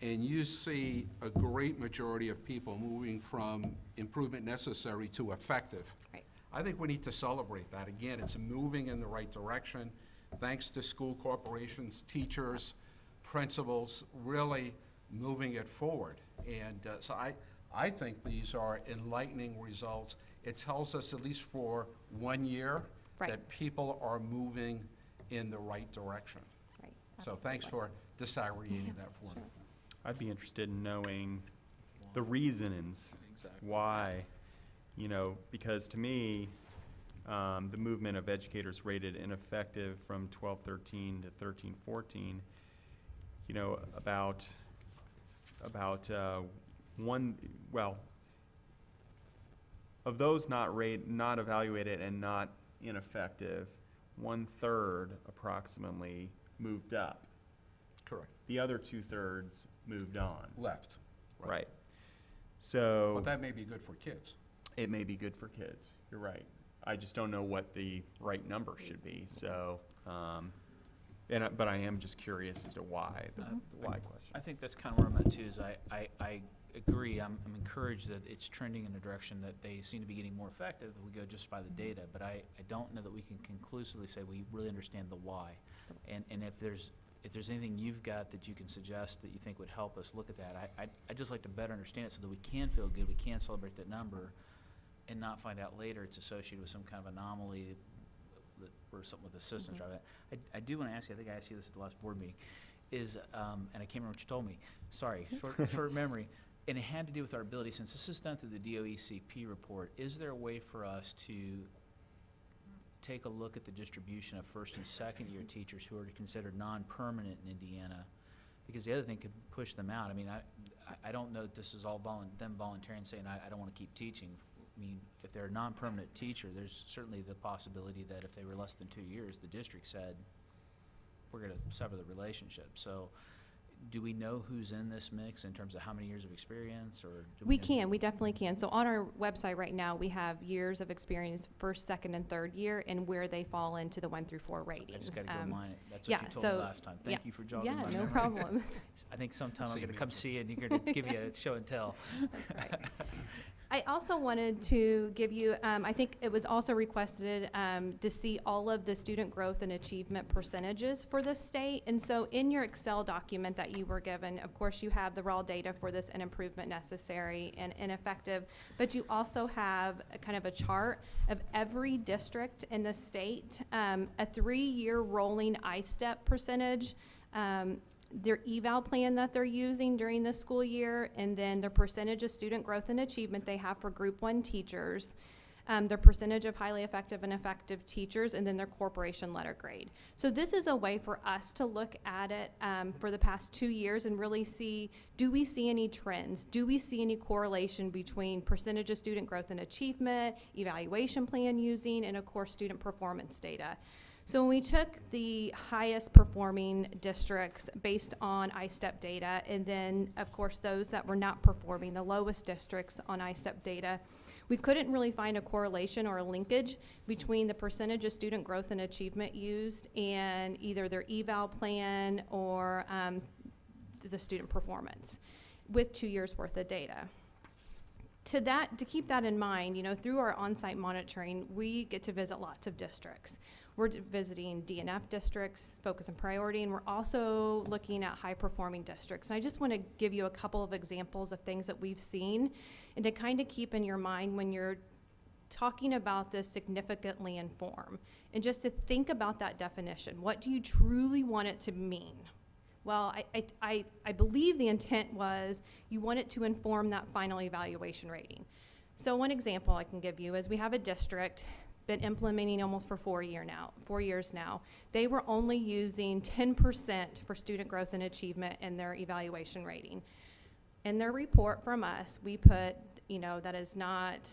and you see a great majority of people moving from improvement necessary to effective. Right. I think we need to celebrate that. Again, it's moving in the right direction, thanks to school corporations, teachers, principals, really moving it forward. And so I think these are enlightening results. It tells us, at least for 1 year, Right. that people are moving in the right direction. Right. So thanks for disaggregating that for me. I'd be interested in knowing the reasons Exactly. why, because to me, the movement of educators rated ineffective from 12-13 to 13-14, about of those not evaluated and not ineffective, 1/3 approximately moved up. Correct. The other 2/3 moved on. Left. Right. So But that may be good for kids. it may be good for kids. You're right. I just don't know what the right number should be. So, but I am just curious as to why, the why question. I think that's kind of where I'm at too, is I agree. I'm encouraged that it's trending in a direction that they seem to be getting more effective if we go just by the data, but I don't know that we can conclusively say we really understand the why. And if there's anything you've got that you can suggest that you think would help us look at that, I'd just like to better understand it so that we can feel good, we can celebrate that number, and not find out later it's associated with some kind of anomaly or something with the systems. I do want to ask you, I think I asked you this at the last board meeting, and I can't remember what you told me, sorry, short memory, and it had to do with our ability, since this is done through the DOECP report, is there a way for us to take a look at the distribution of first and second year teachers who are considered non-permanent in Indiana? Because the other thing could push them out. I mean, I don't know that this is all them volunteering saying, I don't want to keep teaching. I mean, if they're a non-permanent teacher, there's certainly the possibility that if they were less than 2 years, the district said, we're going to sever the relationship. So do we know who's in this mix in terms of how many years of experience, or? We definitely can. So on our website right now, we have years of experience, first, second, and third year, and where they fall into the 1 through 4 ratings. I just got to go mine. That's yeah, what you told me so- last time. Thank yeah. you for jogging my Yeah, no memory. problem. I think sometime I'm Same going to here. come see you and you're going to give me a show and tell. That's right. I also wanted to give you, I think it was also requested to see all of the student growth and achievement percentages for the state. And so in your Excel document that you were given, of course, you have the raw data for this and improvement necessary and ineffective, but you also have a kind of a chart of every district in the state, a 3-year rolling I-STEP percentage, their eval plan that they're using during the school year, and then the percentage of student growth and achievement they have for group 1 teachers, their percentage of highly effective and effective teachers, and then their corporation letter grade. So this is a way for us to look at it for the past 2 years and really see, do we see any trends? Do we see any correlation between percentage of student growth and achievement, evaluation plan using, and of course student performance data? So when we took the highest performing districts based on I-STEP data, and then of course those that were not performing, the lowest districts on I-STEP data, we couldn't really find a correlation or a linkage between the percentage of student growth and achievement used and either their eval plan or the student performance with 2 years worth of data. To keep that in mind, you know, through our on-site monitoring, we get to visit lots of districts. We're visiting DNF districts, focus and priority, and we're also looking at high-performing districts. And I just want to give you a couple of examples of things that we've seen, and to kind of keep in your mind when you're talking about this significantly inform, and just to think about that definition. What do you truly want it to mean? Well, I believe the intent was you want it to inform that final evaluation rating. So one example I can give you is we have a district been implementing almost for 4 years now. They were only using 10% for student growth and achievement in their evaluation rating. In their report from us, we put, you know, that is not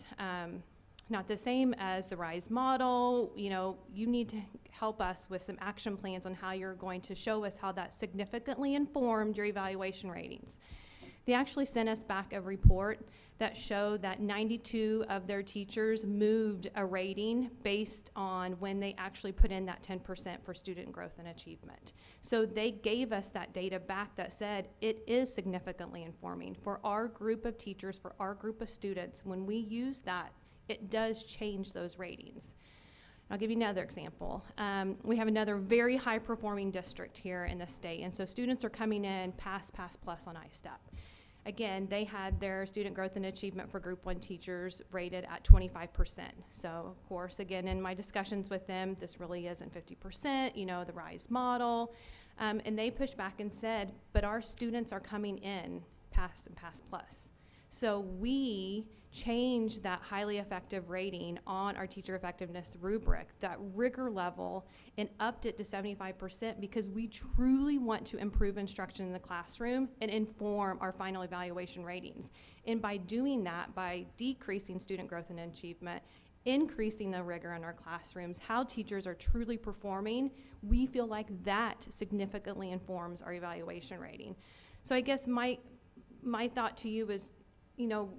the same as the RISE model. You know, you need to help us with some action plans on how you're going to show us how that significantly informed your evaluation ratings. They actually sent us back a report that showed that 92 of their teachers moved a rating based on when they actually put in that 10% for student growth and achievement. So they gave us that data back that said it is significantly informing for our group of teachers, for our group of students. When we use that, it does change those ratings. I'll give you another example. We have another very high performing district here in the state, and so students are coming in pass plus on I-STEP. Again, they had their student growth and achievement for group 1 teachers rated at 25%. So of course, again, in my discussions with them, this really isn't 50%, you know, the RISE model. And they pushed back and said, but our students are coming in pass and pass plus. So we changed that highly effective rating on our teacher effectiveness rubric, that rigor level, and upped it to 75% because we truly want to improve instruction in the classroom and inform our final evaluation ratings. And by doing that, by decreasing student growth and achievement, increasing the rigor in our classrooms, how teachers are truly performing, we feel like that significantly informs our evaluation rating. So I guess my thought to you is, you know,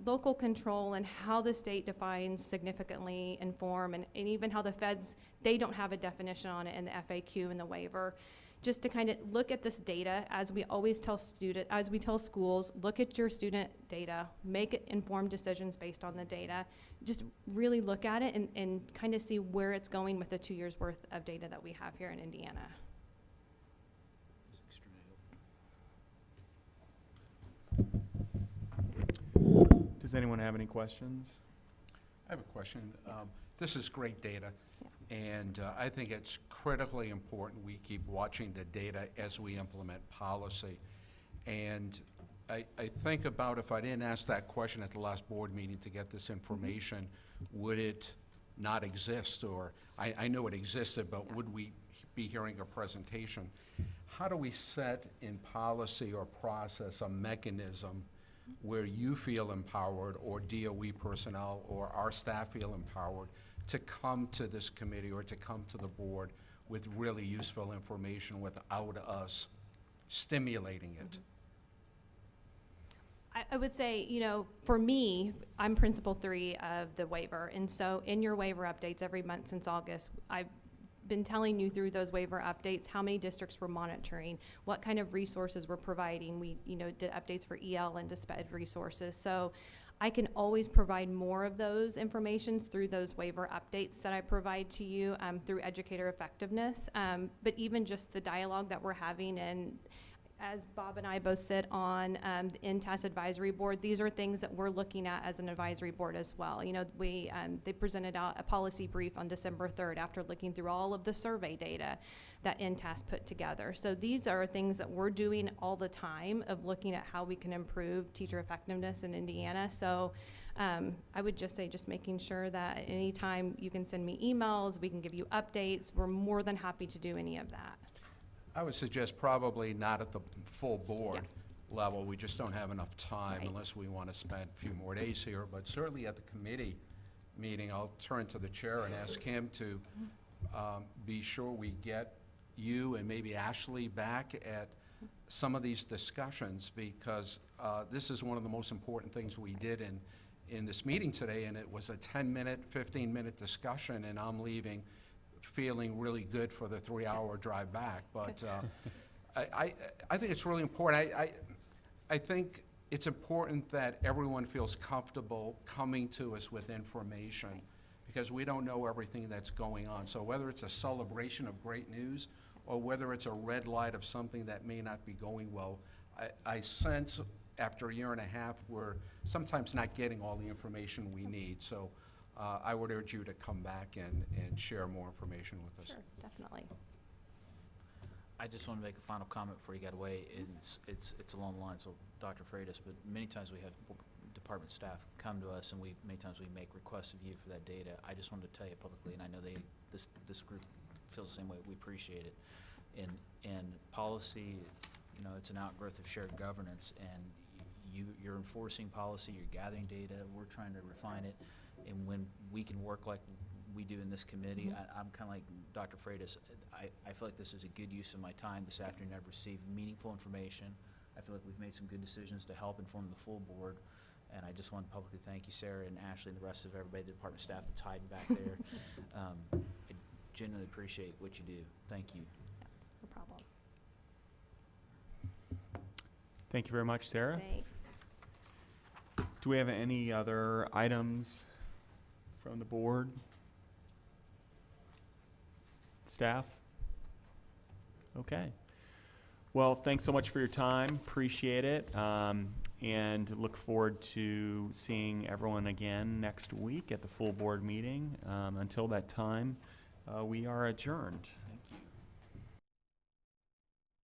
local control and how the state defines significantly inform, and even how the feds, they don't have a definition on it in the FAQ and the waiver. Just to kind of look at this data, as we always tell schools, look at your student data, make informed decisions based on the data. Just really look at it and kind of see where it's going with the 2 years worth of data that we have here in Indiana. Does anyone have any questions? I have a question. This is great data, and I think it's critically important we keep watching the data as we implement policy. And I think about, if I didn't ask that question at the last board meeting to get this information, would it not exist? Or I know it existed, but would we be hearing a presentation? How do we set in policy or process a mechanism where you feel empowered, or DOE personnel or our staff feel empowered to come to this committee or to come to the board with really useful information without us stimulating it? I would say, you know, for me, I'm principal 3 of the waiver, and so in your waiver updates every month since August, I've been telling you through those waiver updates how many districts we're monitoring, what kind of resources we're providing. We, you know, did updates for EL and DSPED resources. So I can always provide more of those information through those waiver updates that I provide to you through educator effectiveness. But even just the dialogue that we're having, and as Bob and I both sit on the INTAS advisory board, these are things that we're looking at as an advisory board as well. You know, they presented out a policy brief on December 3rd after looking through all of the survey data that INTAS put together. So these are things that we're doing all the time of looking at how we can improve teacher effectiveness in Indiana. So I would just say just making sure that anytime you can send me emails, we can give you updates. We're more than happy to do any of that. I would suggest probably not at the full board level. We just don't have enough time Right. unless we want to spend a few more days here. But certainly at the committee meeting, I'll turn to the chair and ask him to be sure we get you and maybe Ashley back at some of these discussions, because this is one of the most important things we did in this meeting today, and it was a 10-minute, 15-minute discussion, and I'm leaving feeling really good for the 3-hour drive back. But I think it's really important. I think it's important that everyone feels comfortable coming to us with information, because we don't know everything that's going on. So whether it's a celebration of great news or whether it's a red light of something that may not be going well, I sense after a year and a half, we're sometimes not getting all the information we need. So I would urge you to come back and share more information with us. Sure, definitely. I just want to make a final comment before you get away. It's along the lines of Dr. Freitas, but many times we have department staff come to us, and many times we make requests of you for that data. I just wanted to tell you publicly, and I know this group feels the same way. We appreciate it. And policy, you know, it's an outgrowth of shared governance, and you're enforcing policy, you're gathering data, we're trying to refine it. And when we can work like we do in this committee, I'm kind of like Dr. Freitas. I feel like this is a good use of my time this afternoon. I've received meaningful information. I feel like we've made some good decisions to help inform the full board. And I just want to publicly thank you, Sarah and Ashley, and the rest of everybody, the department staff that's hiding back there. I genuinely appreciate what you do. Thank you. Yes, no problem. Thank you very much, Sarah. Thanks. Do we have any other items from the board? Staff? Okay. Well, thanks so much for your time. Appreciate it. And look forward to seeing everyone again next week at the full board meeting. Until that time, we are adjourned.